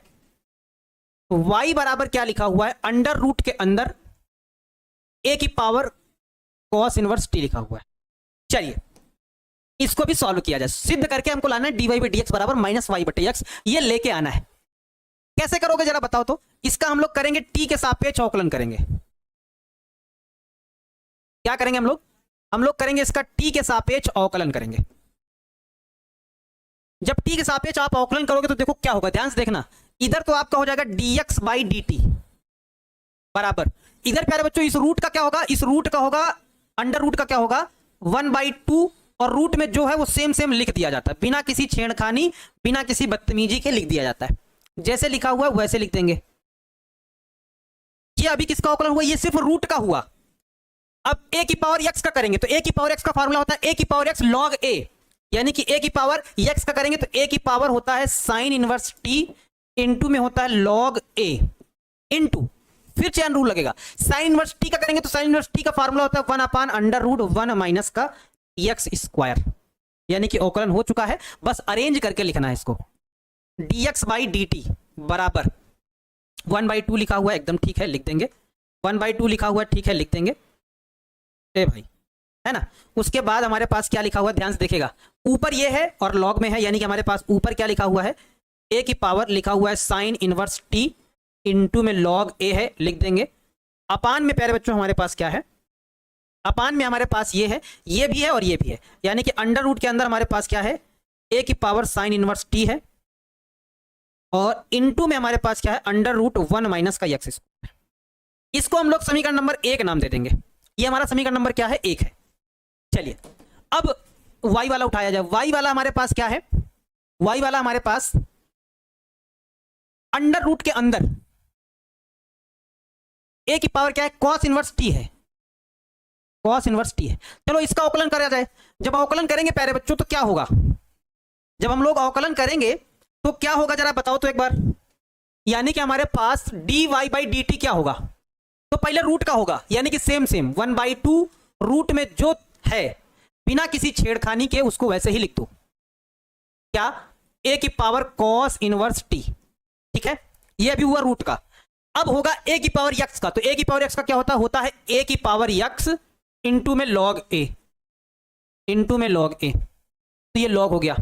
वाई बराबर क्या लिखा हुआ है, अंडर रूट के अंदर ए की पावर कॉस इनवर्स टी लिखा हुआ है। चलिए इसको भी सॉल्व किया जाए, सिद्ध करके हमको लाना है dy बाई डी एक्स बराबर माइनस वाई बटे एक्स, ये लेके आना है। कैसे करोगे जरा बताओ तो। इसका हम लोग करेंगे टी के सापेक्ष अवकलन करेंगे। क्या करेंगे हम लोग करेंगे इसका टी के सापेक्ष अवकलन करेंगे। जब टी के सापेक्ष आप अवकलन करोगे तो देखो क्या होगा, ध्यान से देखना। इधर तो आपका हो जाएगा dx बाई डी टी बराबर, इधर प्यारे बच्चों इस रूट का क्या होगा, इस रूट का होगा, अंडर रूट का क्या होगा 1/2, और रूट में जो है वो सेम सेम लिख दिया जाता है, बिना किसी छेड़खानी बिना किसी बदतमीजी के लिख दिया जाता है। जैसे लिखा हुआ है वैसे लिख देंगे। ये अभी किसका अवकलन हुआ, ये सिर्फ रूट का हुआ। अब a की पावर x का करेंगे तो a की पावर x का फार्मूला होता है a की पावर x log a, यानी कि a की पावर x का करेंगे तो a की पावर होता है साइन इनवर्स t, इनटू में होता है log a, इनटू फिर चैन रूल लगेगा। साइन इनवर्स t का करेंगे तो साइन इनवर्स t का फार्मूला होता है 1/√1 माइनस का x स्क्वायर, यानी कि अवकलन हो चुका है, बस अरेंज करके लिखना है इसको। dx बाई डी टी बराबर 1/2 लिखा हुआ है, एकदम ठीक है लिख देंगे, 1/2 लिखा हुआ है ठीक है लिख देंगे, ए भाई है ना। उसके बाद हमारे पास क्या लिखा हुआ है, ध्यान से देखिएगा, ऊपर ये है और लॉग में है, यानी कि हमारे पास ऊपर क्या लिखा हुआ है, a की पावर लिखा हुआ है साइन इनवर्स t, इनटू में log a है लिख देंगे। अपान में प्यारे बच्चों हमारे पास क्या है, अपान में हमारे पास ये है, ये भी है और ये भी है, यानी कि अंडर रूट के अंदर हमारे पास क्या है, a की पावर साइन इनवर्स t है, और इनटू में हमारे पास क्या है √1 माइनस का x स्क्वायर। इसको हम लोग समीकरण नंबर 1 नाम दे देंगे। ये हमारा समीकरण नंबर क्या है, 1 है। चलिए अब y वाला उठाया जाए। y वाला हमारे पास क्या है, y वाला हमारे पास अंडर रूट के अंदर a की पावर क्या है, cos इनवर्स t है, cos इनवर्स t है। चलो इसका अवकलन करा जाए। जब अवकलन करेंगे प्यारे बच्चों तो क्या होगा, जब हम लोग अवकलन करेंगे तो क्या होगा जरा बताओ तो एक बार। यानी कि हमारे पास dy बाई डी टी क्या होगा, तो पहले रूट का होगा, यानी कि सेम सेम 1/2 रूट में जो है बिना किसी छेड़खानी के उसको वैसे ही लिख दो, क्या a की पावर cos इनवर्स t, ठीक है, ये अभी हुआ रूट का। अब होगा a की पावर x का, तो a की पावर x का क्या होता है a की पावर x इनटू में log a, इनटू में log a, तो ये log हो गया,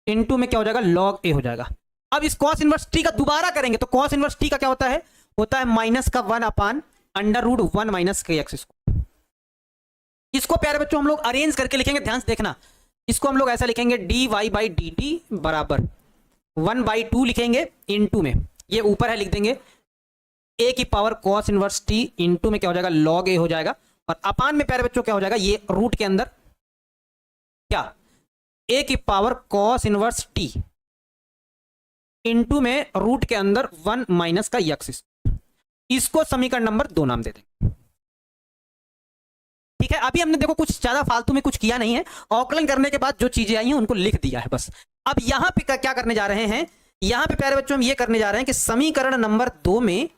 इनटू में क्या हो जाएगा log a हो जाएगा। अब इस cos इनवर्स t का दोबारा करेंगे तो cos इनवर्स t का क्या होता है माइनस का 1/√1 माइनस का x स्क्वायर। इसको प्यारे बच्चों हम लोग अरेंज करके लिखेंगे, ध्यान से देखना। इसको हम लोग ऐसा लिखेंगे dy बाई डी टी बराबर 1/2 लिखेंगे, इनटू में ये ऊपर है लिख देंगे a की power cos inverse t, into में क्या हो जाएगा log a हो जाएगा, और अपान में प्यारे बच्चों क्या हो जाएगा, ये रूट के अंदर क्या a की power cos inverse t, into में रूट के अंदर 1 माइनस का x। इसको समीकरण नंबर 2 नाम दे देंगे, ठीक है। अभी हमने देखो कुछ ज्यादा फालतू में कुछ किया नहीं है, अवकलन करने के बाद जो चीजें आई हैं उनको लिख दिया है बस। अब यहां पे क्या करने जा रहे हैं, यहां पे प्यारे बच्चों हम ये करने जा रहे हैं कि समीकरण नंबर 2 में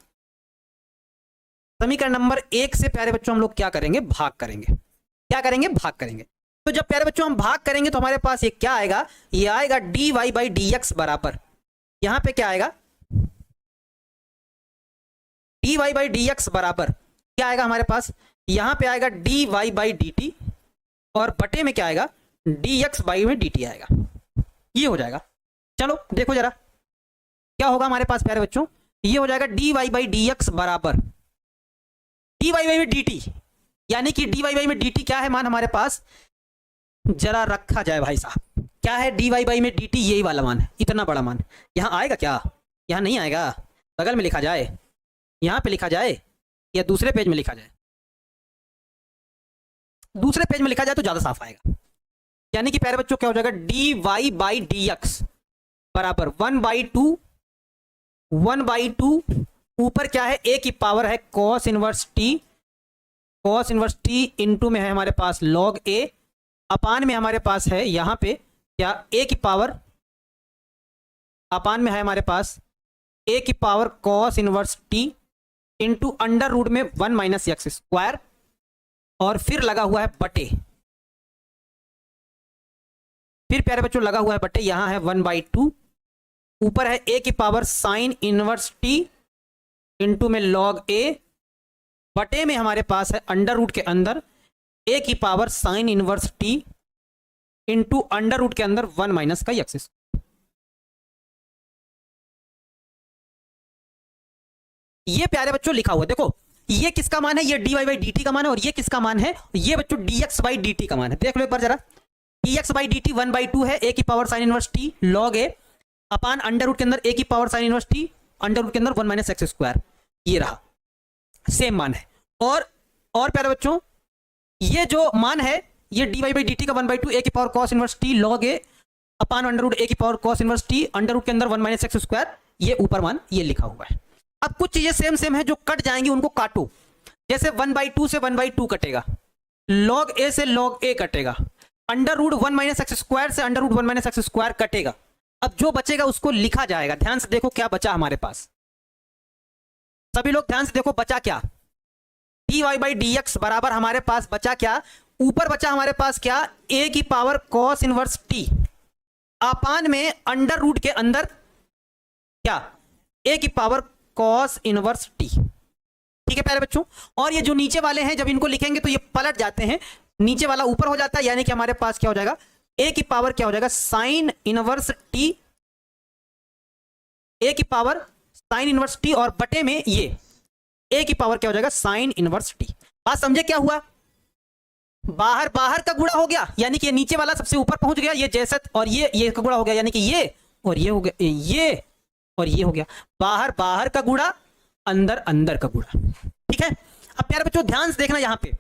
समीकरण नंबर 1 से प्यारे बच्चों हम लोग क्या करेंगे, भाग करेंगे। क्या करेंगे, भाग करेंगे। तो जब प्यारे बच्चों हम भाग करेंगे तो हमारे पास ये क्या आएगा, ये आएगा dy बाई डी एक्स बराबर, यहां पे क्या आएगा dy बाई डी एक्स बराबर क्या आएगा हमारे पास, यहां पे आएगा dy बाई डी टी, और बटे में क्या आएगा डी एक्स बाई में डी टी आएगा, ये हो जाएगा। चलो देखो जरा क्या होगा हमारे पास प्यारे बच्चों, ये हो जाएगा d y by d x बराबर डी वाई बाई में डी टी, यानी कि डी वाई बाई में डी टी क्या है मान हमारे पास, जरा रखा जाए भाई साहब, क्या है डी वाई बाई में डी टी, यही वाला मान है, इतना बड़ा मान। यहाँ आएगा क्या, यहाँ नहीं आएगा, बगल में लिखा जाए, यहाँ पे लिखा जाए या दूसरे पेज में लिखा जाए, दूसरे पेज में लिखा जाए तो ज्यादा साफ आएगा। यानी कि प्यारे बच्चों क्या हो जाएगा, d y by d x बराबर 1/2 ऊपर क्या है, ए की पावर है कॉस इनवर्स टी इंटू में है हमारे पास लॉग ए, अपान में हमारे पास है यहां पे क्या, ए की पावर, अपान में है हमारे पास ए की power cos inverse t into under root में 1 माइनस एक्स स्क्वायर, और फिर लगा हुआ है बटे, फिर प्यारे बच्चों लगा हुआ है बटे, यहां है 1/2 ऊपर है ए की power sine inverse t into में लॉग ए, बटे में हमारे पास है अंडर रूट के अंदर ए की power sine inverse t into under root के अंदर 1 माइनस का एक्स। ये प्यारे बच्चों लिखा हुआ, देखो ये किसका मान है, ये d y by d t का मान है, और ये किसका मान है, ये बच्चों d x by d t का मान है। देख लो एक बार जरा, d x by d t 1/2 है ए की power sine inverse t log a upon under root के अंदर ए की power sine inverse t under root के अंदर 1 माइनस एक्स स्क्वायर, ये रहा सेम मान है। और प्यारे बच्चों ये जो मान है ये d y by d t का 1/2 ए की power cos inverse t log a upon under root a की power cos inverse t under root के अंदर 1 माइनस एक्स स्क्वायर, ये ऊपर मान ये लिखा हुआ है। अब कुछ चीजें सेम सेम है जो कट जाएंगी, उनको काटो, जैसे 1/2 से 1/2 कटेगा, लॉग ए से लॉग ए कटेगा, under root 1 minus x square से under root 1 minus x square कटेगा। अब जो बचेगा उसको लिखा जाएगा। ध्यान से देखो क्या बचा हमारे पास, सभी लोग ध्यान से देखो बचा क्या, d y by d x बराबर हमारे पास बचा क्या, ऊपर बचा हमारे पास क्या, ए की power cos inverse T upon में अंडर रूट के अंदर क्या, ए की पावर कॉस इनवर्स टी। ठीक है प्यारे बच्चों, और ये जो नीचे वाले हैं जब इनको लिखेंगे तो ये पलट जाते हैं, नीचे वाला ऊपर हो जाता है, यानी कि हमारे पास क्या हो जाएगा, ए की पावर क्या हो जाएगा साइन इनवर्स टी, ए की पावर साइन इनवर्स टी, और बटे में ये ए की पावर क्या हो जाएगा साइन इनवर्स टी। बात समझे क्या हुआ, बाहर बाहर का गुणा हो गया, यानी कि ये नीचे वाला सबसे ऊपर पहुंच गया, ये जैसे, और ये का गुणा हो गया, यानी कि ये और ये हो गया, ये और ये हो गया, बाहर बाहर का गुणा अंदर अंदर का गुणा। ठीक है, अब प्यारे बच्चों ध्यान से देखना, यहां पे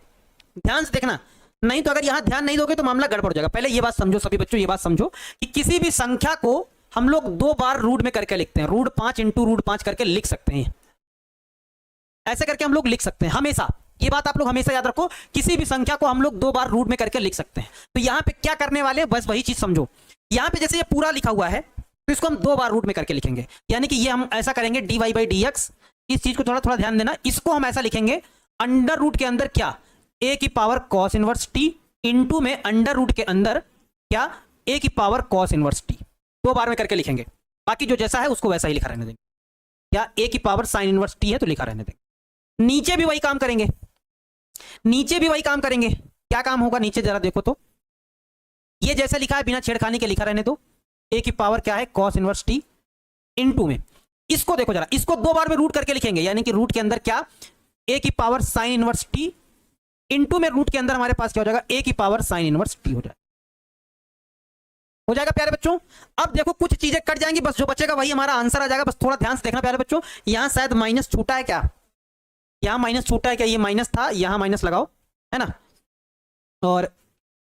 ध्यान से देखना, नहीं तो अगर यहां ध्यान नहीं दोगे तो मामला गड़बड़ हो जाएगा। पहले ये बात समझो सभी बच्चों, ये बात समझो कि किसी भी संख्या को हम लोग 2 बार रूट में करके लिखते हैं, रूट 5 इंटू रूट 5 करके लिख सकते हैं, ऐसे करके हम लोग लिख सकते हैं हमेशा। ये बात आप लोग हमेशा याद रखो, किसी भी संख्या को हम लोग 2 बार रूट में करके लिख सकते हैं। तो यहां पे क्या करने वाले हैं, बस वही चीज समझो। यहां पे जैसे ये पूरा लिखा हुआ है तो इसको हम 2 बार रूट में करके लिखेंगे, यानी कि ये हम ऐसा करेंगे d y by d x, इस चीज को थोड़ा थोड़ा ध्यान देना, इसको हम ऐसा लिखेंगे अंडर रूट के अंदर क्या, ए की power cos inverse t into में अंडर रूट के अंदर क्या, ए की पावर कॉस इनवर्स टी, 2 बार में करके लिखेंगे। बाकी जो जैसा है उसको वैसा ही लिखा रहने देंगे, क्या ए की पावर साइन इनवर्स टी है तो लिखा रहने देंगे। नीचे भी वही काम करेंगे, नीचे भी वही काम करेंगे, क्या काम होगा नीचे जरा देखो तो, ये जैसा लिखा है बिना छेड़खानी के लिखा रहने दो, ए की पावर क्या है कॉस इनवर्स टी इनटू में, इसको देखो जरा, इसको 2 बार में रूट करके लिखेंगे, यानी कि रूट के अंदर क्या, ए की power sine inverse T into में रूट के अंदर हमारे पास क्या हो जाएगा, ए की पावर साइन इनवर्स टी हो जाएगा प्यारे बच्चों। अब देखो कुछ चीजें कट जाएंगी, बस जो बचेगा वही हमारा आंसर आ जाएगा। बस थोड़ा ध्यान से देखना प्यारे बच्चों, यहां शायद माइनस छूटा है क्या, यहां माइनस छूटा है क्या, ये माइनस था, यहां माइनस लगाओ, है ना, और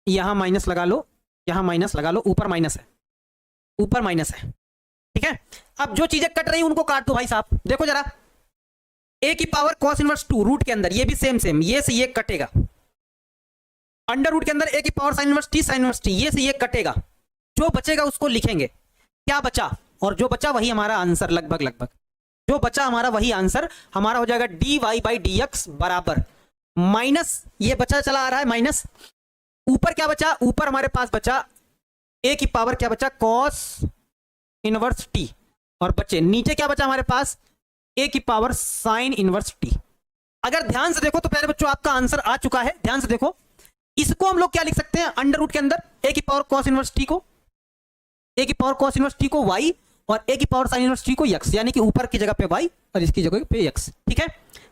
यहां माइनस लगा लो, यहां माइनस लगा लो, ऊपर माइनस है, ऊपर माइनस है। ठीक है, अब जो चीजें कट रही उनको काट दो भाई साहब। देखो जरा, ए की पावर कॉस इनवर्स 2 रूट के अंदर, ये भी सेम सेम, ये से ये कटेगा, अंडर रूट के अंदर ए की पावर साइन इनवर्स टी, ये से ये कटेगा, जो बचेगा उसको लिखेंगे, क्या बचा, और जो बचा वही हमारा आंसर, लगभग लगभग जो बचा हमारा वही आंसर हमारा हो जाएगा, d y by d x बराबर माइनस, ये बचा चला आ रहा है माइनस, ऊपर क्या बचा, ऊपर हमारे पास बचा ए की पावर क्या बचा कॉस इनवर्स टी, और बचे नीचे क्या बचा हमारे पास, ए की पावर साइन इनवर्स टी। अगर ध्यान से देखो तो प्यारे बच्चों आपका आंसर आ चुका है, ध्यान से देखो, इसको हम लोग क्या लिख सकते हैं अंडर रूट के अंदर ए की पावर कॉस इनवर्स टी को, ए की पावर कॉस इनवर्स टी को वाई और ए की पावर साइन इनवर्स टी को एक्स, यानी कि ऊपर की जगह पे वाई और इसकी जगह पे एक्स। ठीक है,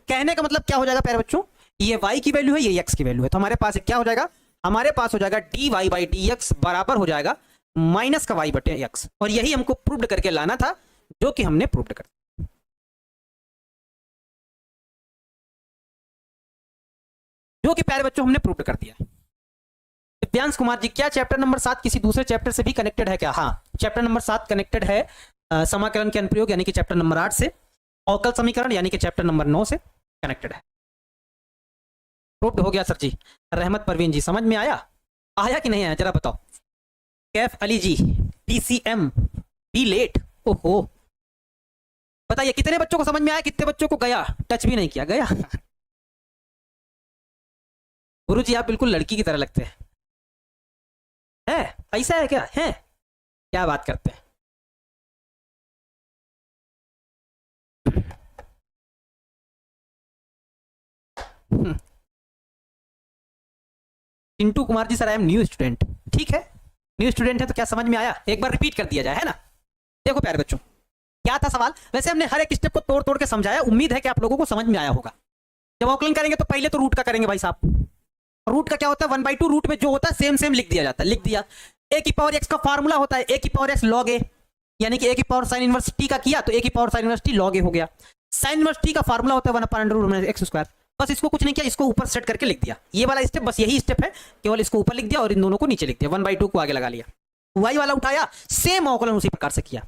कहने का मतलब क्या हो जाएगा प्यारे बच्चों, ये वाई की वैल्यू है, ये एक्स की वैल्यू है, तो हमारे पास क्या हो जाएगा, हमारे पास हो जाएगा d y by d x बराबर हो जाएगा माइनस का वाई बटे एक्स। और यही हमको प्रूव्ड करके लाना था, जो कि हमने प्रूव्ड कर, जो कि प्यारे बच्चों हमने प्रूव्ड कर दिया। दिव्यांश कुमार जी, क्या चैप्टर नंबर 7 किसी दूसरे चैप्टर से भी कनेक्टेड है क्या? हाँ, चैप्टर नंबर 7 कनेक्टेड है समाकलन के अनुप्रयोग यानी कि चैप्टर नंबर 8 से, अवकल समीकरण यानी कि चैप्टर नंबर 9 से कनेक्टेड है। प्रूव्ड हो गया सर जी। रहमत परवीन जी, समझ में आया? आया कि नहीं आया जरा बताओ। कैफ अली जी, पीसीएम बी लेट, ओहो, बताइए कितने बच्चों को समझ में आया, कितने बच्चों को गया, टच भी नहीं किया, गया? गुरु जी आप बिल्कुल लड़की की तरह लगते हैं। है ऐसा है क्या? है, क्या बात करते हैं। Chintu Kumar ji, sir I am new student. ठीक है, न्यू स्टूडेंट है तो क्या समझ में आया, एक बार रिपीट कर दिया जाए, है ना। देखो प्यारे बच्चों, क्या था सवाल, वैसे हमने हर एक स्टेप को तोड़ तोड़ के समझाया, उम्मीद है कि आप लोगों को समझ में आया होगा। जब अवकलन करेंगे तो पहले तो रूट का करेंगे भाई साहब। रूट का क्या होता है, 1/2 रूट में जो होता है सेम सेम लिख दिया जाता है, लिख दिया। ए की पावर एक्स का फार्मूला होता है ए की पावर एक्स लॉग ए, यानी कि ए की पावर साइन इनवर्स टी का किया तो ए की power sine inverse t log a हो गया। साइन इनवर्स टी का फार्मूला होता है 1/√x²। बस इसको कुछ नहीं किया, इसको ऊपर सेट करके लिख दिया, ये वाला स्टेप, बस यही स्टेप है, केवल इसको ऊपर लिख दिया और इन दोनों को नीचे लिख दिया, 1/2 को आगे लगा लिया। वाई वाला उठाया, सेम अवकलन उसी प्रकार से किया।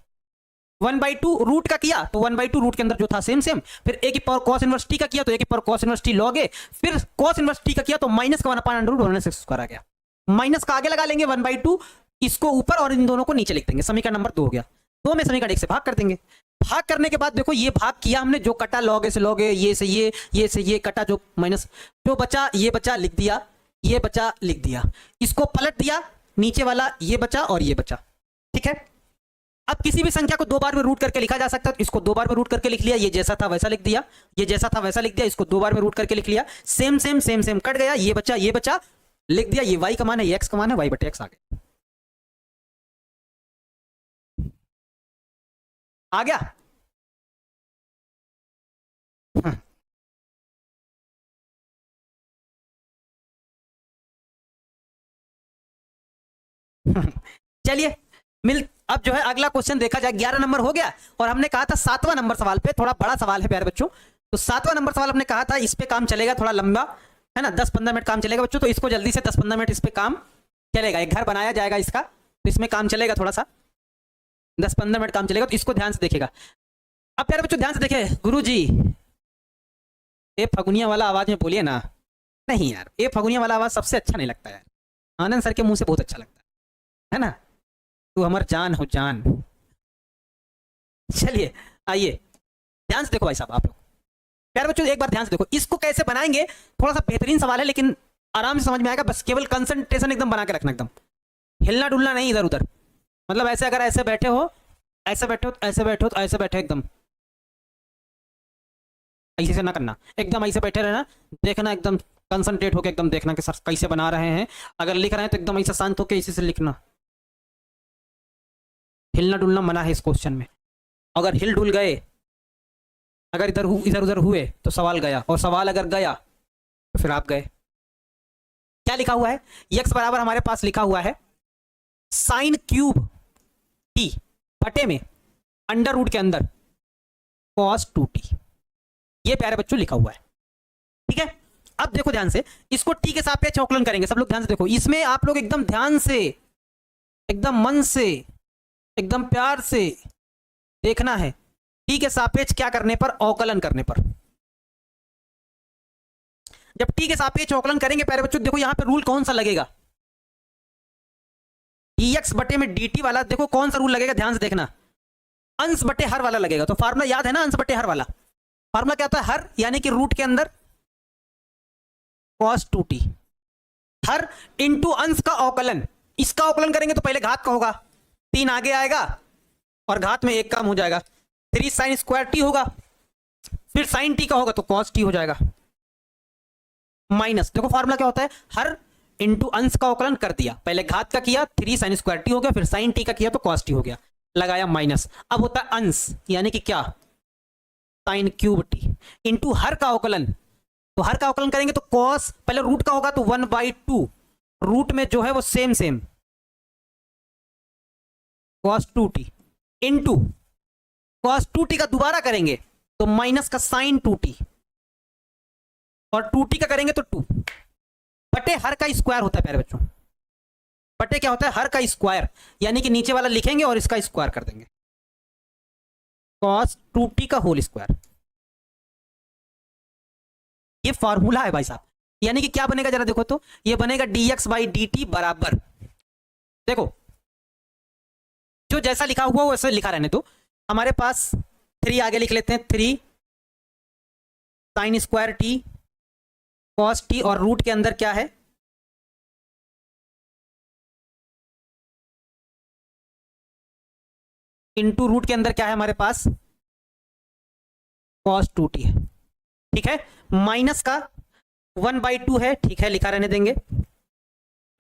1/2 रूट का किया तो 1/2 रूट के अंदर जो था सेम सेम, फिर ए की पावर कॉस इनवर्स टी का किया तो ए की power cos inverse t log a, फिर कॉस इनवर्स टी का किया तो माइनस का 1/√x² आ गया। माइनस का आगे लगा लेंगे 1/2, इसको ऊपर और इन दोनों को नीचे लिख देंगे, समीकरण नंबर 2 हो गया। 2 में समीकरण 1 से भाग कर देंगे। भाग करने के बाद देखो ये भाग किया हमने, जो कटा लॉग ए से लॉग ए, ये से ये कटा, जो माइनस जो बचा ये बचा लिख दिया, ये बचा लिख दिया, इसको पलट दिया, नीचे वाला ये बचा और ये बचा। ठीक है, अब किसी भी संख्या को 2 बार में रूट करके लिखा जा सकता है, तो इसको 2 बार में रूट करके लिख लिया, ये जैसा था वैसा लिख दिया, ये जैसा था वैसा लिख दिया, इसको 2 बार में रूट करके लिख लिया, same same same same cut गया, ये बचा लिख दिया, ये y का मान है, ये x का मान है, y बटे x आ गया। आ गया? चलिए मिल, अब जो है अगला क्वेश्चन देखा जाए। 11 नंबर हो गया और हमने कहा था 7वां नंबर सवाल पे, थोड़ा बड़ा सवाल है प्यारे बच्चों, तो 7वां नंबर सवाल हमने कहा था इस पे काम चलेगा, थोड़ा लंबा है ना, 10-15 मिनट काम चलेगा बच्चों, तो इसको जल्दी से 10-15 मिनट इस पे काम चलेगा, एक घर बनाया जाएगा इसका, तो इसमें काम चलेगा थोड़ा सा, 10-15 मिनट काम चलेगा, तो इसको ध्यान से देखिएगा। अब प्यारे बच्चों ध्यान से देखिए, गुरु जी ये फगुनिया वाला आवाज में बोलिए ना। नहीं यार, ये फगुनिया वाला आवाज सबसे अच्छा नहीं लगता यार, आनंद सर के मुंह से बहुत अच्छा लगता है ना, तू हमार जान हो जान। चलिए आइए ध्यान से देखो भाई साहब, आप लोग प्यारे बच्चों एक बार ध्यान से देखो, इसको कैसे बनाएंगे, थोड़ा सा बेहतरीन सवाल है लेकिन आराम से समझ में आएगा, बस केवल कंसंट्रेशन एकदम बना के रखना, एकदम हिलना डुलना नहीं इधर उधर, मतलब ऐसे अगर ऐसे बैठे हो, ऐसे बैठे हो, ऐसे बैठे हो तो ऐसे बैठे, एकदम ऐसे से ना करना, एकदम ऐसे बैठे रहना, देखना एकदम कंसंट्रेट होकर एकदम देखना कि सर कैसे बना रहे हैं, अगर लिख रहे हैं तो एकदम ऐसे शांत होकर इसी से लिखना, हिलना डुलना मना है इस क्वेश्चन में। अगर हिल डुल गए, अगर इधर उधर हुए तो सवाल गया, और सवाल अगर गया तो फिर आप गए। क्या लिखा हुआ है, x बराबर हमारे पास लिखा हुआ है साइन क्यूब टी बटे में अंडर रूट के अंदर cos 2t, ये प्यारे बच्चों लिखा हुआ है। ठीक है, अब देखो ध्यान से, इसको t के सापेक्ष अवकलन करेंगे, सब लोग ध्यान से देखो, इसमें आप लोग एकदम ध्यान से, एकदम मन से, एकदम प्यार से देखना है, t के सापेक्ष क्या करने पर, अवकलन करने पर। जब t के सापेक्ष अवकलन करेंगे प्यारे बच्चों, देखो यहां पे रूल कौन सा लगेगा, dx बटे में dt वाला, देखो कौन सा रूल लगेगा, ध्यान से देखना, अंश बटे हर वाला लगेगा। तो फार्मूला याद है ना, अंश बटे हर वाला फार्मूला क्या होता है, हर यानी कि रूट के अंदर cos 2t, हर इंटू अंश का अवकलन, इसका अवकलन करेंगे तो पहले घात का होगा, 3 आगे आएगा और घात में 1 कम हो जाएगा, 3 साइन स्क्वायर टी होगा, फिर साइन टी का होगा तो cos t हो जाएगा, माइनस, देखो फार्मूला क्या होता है, हर इंटू अंश का अवकलन कर दिया, पहले घात का किया 3 साइन स्क्वायर टी हो गया, फिर साइन टी का किया तो कॉस टी हो गया, लगाया माइनस, अब होता है अंश यानी कि क्या साइन क्यूब टी इंटू हर का अवकलन, तो हर का अवकलन करेंगे तो कॉस पहले रूट का होगा तो 1/2 रूट में जो है वो same same cos 2t into cos 2t का दोबारा करेंगे तो माइनस का साइन 2t और 2t का करेंगे तो 2 बटे हर का स्क्वायर होता है प्यारे बच्चों, बटे क्या होता है हर का स्क्वायर, यानी कि नीचे वाला लिखेंगे और इसका स्क्वायर कर देंगे cos 2t का होल स्क्वायर। ये फॉर्मूला है भाई साहब, यानी कि क्या बनेगा जरा देखो तो, ये बनेगा dx/dt बराबर, देखो जो जैसा लिखा हुआ वैसे लिखा रहने तो, हमारे पास 3 आगे लिख लेते हैं, 3 sine square T cos T और रूट के अंदर क्या है इंटू रूट के अंदर क्या है हमारे पास कॉस 2t है, ठीक है, माइनस का 1/2 है, ठीक है लिखा रहने देंगे,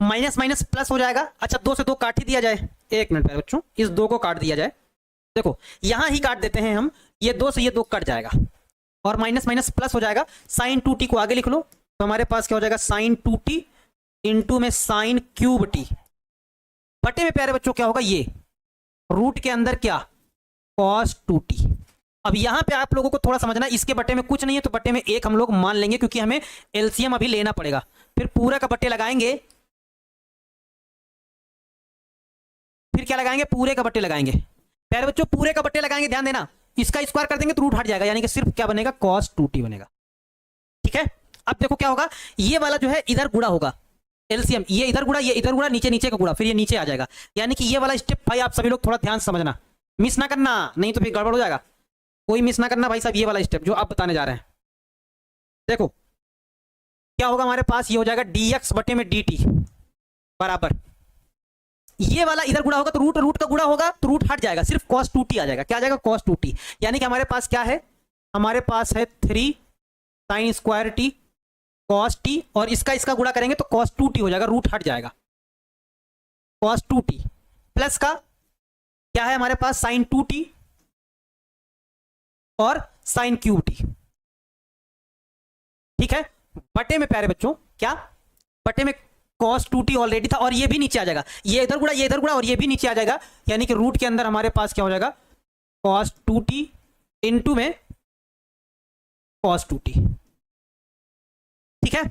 माइनस माइनस प्लस हो जाएगा, अच्छा 2 से 2 काट ही दिया जाए, एक मिनट बच्चों इस 2 को काट दिया जाए, देखो यहां ही काट देते हैं हम, ये 2 से ये 2 कट जाएगा और माइनस माइनस प्लस हो जाएगा, साइन 2t को आगे लिख लो तो हमारे पास क्या हो जाएगा साइन 2t इंटू में साइन क्यूब टी बटे में प्यारे बच्चों क्या होगा ये रूट के अंदर क्या कॉस 2t। अब यहां पे आप लोगों को थोड़ा समझना, इसके बटे में कुछ नहीं है तो बटे में 1 हम लोग मान लेंगे क्योंकि हमें एलसीएम अभी लेना पड़ेगा, फिर पूरा का बट्टे लगाएंगे, फिर क्या लगाएंगे पूरे का बट्टे लगाएंगे प्यारे बच्चों, पूरे का बट्टे लगाएंगे, ध्यान देना इसका स्क्वायर कर देंगे तो रूट हट जाएगा, यानी कि सिर्फ क्या बनेगा cos 2t बनेगा, ठीक है। अब देखो क्या होगा, ये वाला जो है इधर गुणा होगा एलसीएम, ये इधर गुणा ये इधर गुणा, नीचे नीचे का गुणा, फिर ये नीचे आ जाएगा, यानी कि ये वाला स्टेप भाई आप सभी लोग थोड़ा ध्यान से समझना, मिस ना करना नहीं तो फिर गड़बड़ हो जाएगा, कोई मिस ना करना भाई साहब, ये वाला स्टेप जो आप बताने जा रहे हैं। देखो क्या होगा हमारे पास, ये हो जाएगा dx बटे में dt बराबर, ये वाला इधर गुणा होगा तो रूट रूट का गुणा होगा तो रूट हट जाएगा, सिर्फ cos 2t आ जाएगा, क्या आ जाएगा cos 2t, यानी कि हमारे पास क्या है, हमारे पास है 3 sine square T cos t और इसका गुणा करेंगे तो cos 2t हो जाएगा, रूट हट जाएगा cos 2t प्लस का क्या है हमारे पास साइन 2t और साइन क्यूब टी, ठीक है, बटे में प्यारे बच्चों क्या बटे में cos 2t ऑलरेडी था और ये भी नीचे आ जाएगा, ये इधर गुणा और ये भी नीचे आ जाएगा, यानी कि रूट के अंदर हमारे पास क्या हो जाएगा cos 2t इंटू में cos 2t, ठीक है।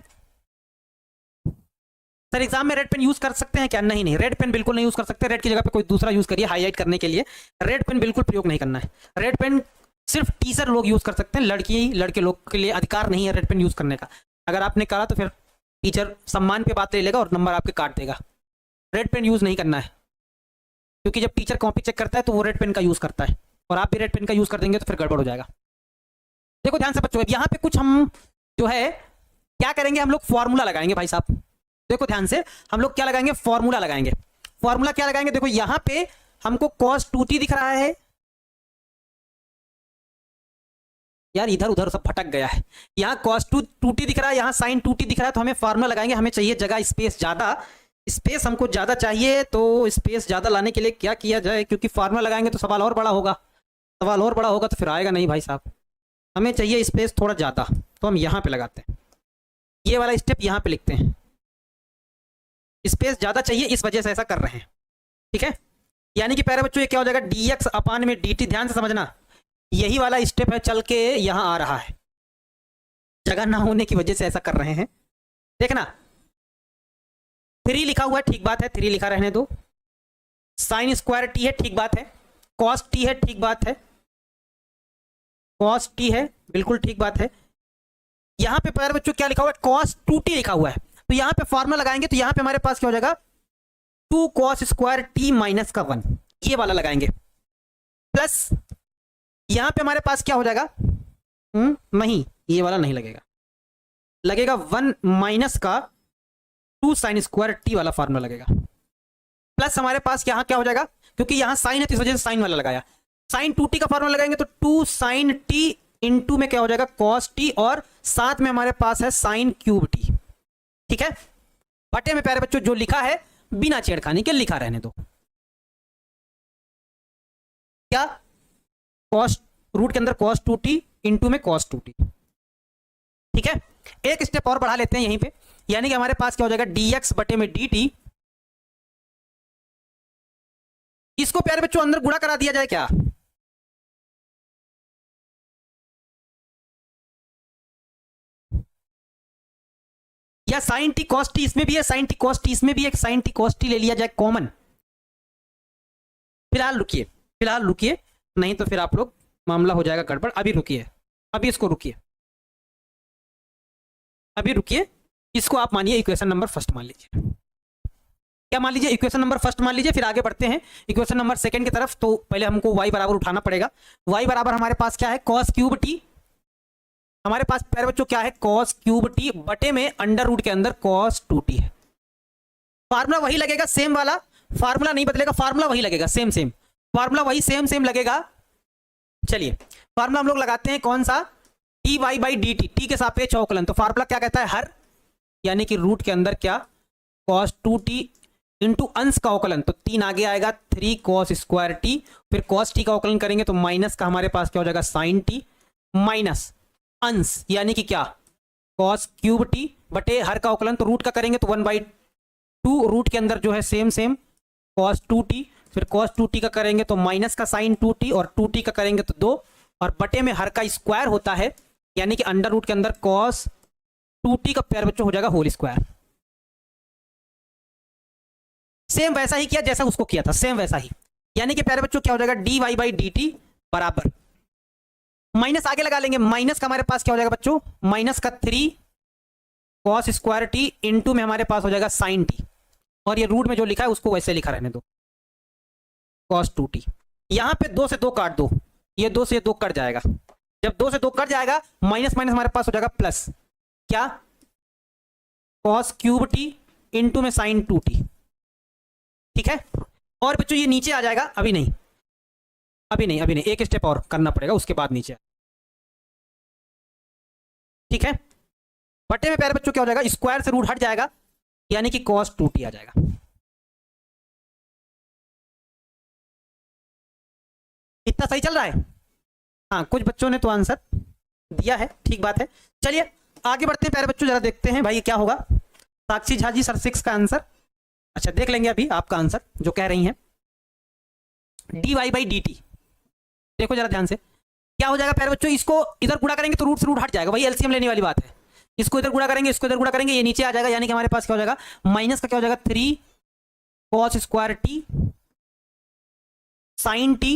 सर एग्जाम में रेड पेन यूज कर सकते हैं क्या, नहीं नहीं रेड पेन बिल्कुल नहीं यूज कर सकते, रेड की जगह पे कोई दूसरा यूज करिए हाईलाइट करने के लिए, रेड पेन बिल्कुल प्रयोग नहीं करना है, रेड पेन सिर्फ टीचर लोग यूज कर सकते हैं, लड़के लोग के लिए अधिकार नहीं है रेड पेन यूज करने का, अगर आपने करा तो फिर टीचर सम्मान पे बात ले लेगा और नंबर आपके काट देगा, रेड पेन यूज नहीं करना है, क्योंकि जब टीचर कॉपी चेक करता है तो वो रेड पेन का यूज करता है और आप भी रेड पेन का यूज कर देंगे तो फिर गड़बड़ हो जाएगा। देखो ध्यान से बच्चों, यहाँ पे कुछ हम जो है क्या करेंगे, हम लोग फॉर्मूला लगाएंगे भाई साहब, देखो ध्यान से हम लोग क्या लगाएंगे फॉर्मूला लगाएंगे, फॉर्मूला क्या लगाएंगे, देखो यहां पे हमको cos 2t दिख रहा है, यार इधर उधर सब भटक गया है, यहाँ cos 2t दिख रहा है, यहाँ sin 2t दिख रहा है, तो हमें फार्मूला लगाएंगे, हमें चाहिए जगह स्पेस ज्यादा, स्पेस हमको ज्यादा चाहिए, तो स्पेस ज्यादा लाने के लिए क्या किया जाए, क्योंकि फार्मूला लगाएंगे तो सवाल और बड़ा होगा, सवाल और बड़ा होगा तो फिर आएगा नहीं भाई साहब, हमें चाहिए स्पेस थोड़ा ज्यादा, तो हम यहाँ पे लगाते हैं, ये वाला स्टेप यहाँ पे लिखते हैं, स्पेस ज्यादा चाहिए इस वजह से ऐसा कर रहे हैं, ठीक है, यानी कि प्यारे बच्चों ये क्या हो जाएगा dx अपान में dt, ध्यान से समझना यही वाला स्टेप है चल के यहां आ रहा है, जगह ना होने की वजह से ऐसा कर रहे हैं, देखना 3 लिखा हुआ है ठीक बात है, 3 लिखा रहने दो, साइन स्क्वायर टी है ठीक बात है, cos t है ठीक बात है, cos t है बिल्कुल ठीक बात है, यहां पे प्यारे बच्चों क्या लिखा हुआ है cos 2t लिखा हुआ है, तो यहां पे फॉर्मूला लगाएंगे तो यहां पे हमारे पास क्या हो जाएगा 2 cos स्क्वायर t माइनस का 1, ये वाला लगाएंगे, प्लस यहां पे हमारे पास क्या हो जाएगा नहीं ये वाला नहीं लगेगा, लगेगा 1 माइनस का 2 साइन स्क्वायर टी वाला फॉर्मूला लगेगा, प्लस हमारे पास यहां क्या हो जाएगा, क्योंकि यहां साइन है तो इस वजह से साइन वाला लगाया, साइन 2t का फॉर्मूला लगाएंगे तो 2 साइन t इंटू में क्या हो जाएगा cos t और साथ में हमारे पास है साइन क्यूब t, ठीक है। बटे में प्यारे बच्चों जो लिखा है बिना छेड़खानी के लिखा रहने दो। क्या कॉस रूट के अंदर cos 2t इंटू में cos 2t। ठीक है, एक स्टेप और बढ़ा लेते हैं यहीं पे, यानी कि हमारे पास क्या हो जाएगा dx बटे में dt। इसको प्यारे बच्चों अंदर गुणा करा दिया जाए क्या? या sin t cos t इसमें भी है, sin t cos t इसमें भी है, sin t cos t ले लिया जाए कॉमन। फिलहाल रुकिए, फिलहाल रुकिए, नहीं तो फिर आप लोग मामला हो जाएगा गड़बड़। अभी रुकिए, अभी इसको रुकिए, अभी रुकिए, इसको आप मानिए इक्वेशन नंबर फर्स्ट मान लीजिए। क्या मान लीजिए? इक्वेशन नंबर फर्स्ट मान लीजिए, फिर आगे बढ़ते हैं इक्वेशन नंबर सेकंड की तरफ। तो पहले हमको y बराबर उठाना पड़ेगा। y बराबर हमारे पास क्या है? cos cube t। हमारे पास प्यारे बच्चों क्या है? cos क्यूब t बटे में अंडर रूट के अंदर cos 2t है। फार्मूला वही लगेगा, सेम वाला फार्मूला नहीं बदलेगा, फार्मूला वही लगेगा, सेम सेम फार्मूला वही सेम सेम लगेगा। चलिए फार्मूला हम लोग लगाते हैं कौन सा? D y by d t, t के सापेक्ष अवकलन। तो फार्मूला क्या कहता है? हर, यानी कि रूट के अंदर क्या cos 2t इंटू अंश का अवकलन, तो 3 आगे आएगा 3 cos स्क्वायर टी, फिर cos t का अवकलन करेंगे तो माइनस का हमारे पास क्या हो जाएगा? sin t माइनस अंश यानी कि क्या cos क्यूब t बटे हर का अवकलन, तो रूट का करेंगे तो 1/2, रूट के अंदर जो है सेम सेम cos 2t, फिर cos 2t का करेंगे तो माइनस का sin 2t, और 2t का करेंगे तो 2, और बटे में हर का स्क्वायर होता है, यानी कि अंडर रूट के अंदर cos 2t का प्यारे बच्चों हो जाएगा होल स्क्वायर। सेम वैसा ही किया जैसा उसको किया था, सेम वैसा ही, यानी कि प्यारे बच्चों क्या हो जाएगा? D y by d t बराबर, माइनस आगे लगा लेंगे, माइनस का हमारे पास क्या हो जाएगा बच्चों? माइनस का 3 cos स्क्वायर टी इंटू में हमारे पास हो जाएगा sin t, और ये रूट में जो लिखा है उसको वैसे लिखा रहने दो, cos 2t। यहां पे 2 से 2 काट दो, ये 2 से 2 कट जाएगा, जब 2 से 2 कट जाएगा माइनस माइनस हमारे पास हो जाएगा प्लस, क्या cos क्यूब टी इंटू में sin 2t। ठीक है, और बच्चों ये नीचे आ जाएगा, अभी नहीं, अभी नहीं, अभी नहीं, एक स्टेप और करना पड़ेगा उसके बाद नीचे। ठीक है, बटे में प्यारे बच्चों क्या हो जाएगा? स्क्वायर से रूट हट जाएगा, यानी कि cos 2t आ जाएगा। इतना सही चल रहा है? हाँ, कुछ बच्चों ने तो आंसर दिया है, ठीक बात है। चलिए आगे बढ़ते हैं प्यारे बच्चों, जरा देखते हैं भाई क्या होगा। साक्षी झा जी सर 6 का आंसर, अच्छा देख लेंगे अभी आपका आंसर जो कह रही हैं। D y by d t, देखो जरा ध्यान से क्या हो जाएगा प्यारे बच्चों? इसको इधर गुणा करेंगे तो रूट से रूट हट जाएगा, वही एलसीएम लेने वाली बात है। इसको इधर गुणा करेंगे, इसको इधर गुणा करेंगे, ये नीचे आ जाएगा, यानी कि हमारे पास क्या हो जाएगा? माइनस का क्या हो जाएगा? 3 cos square T sin t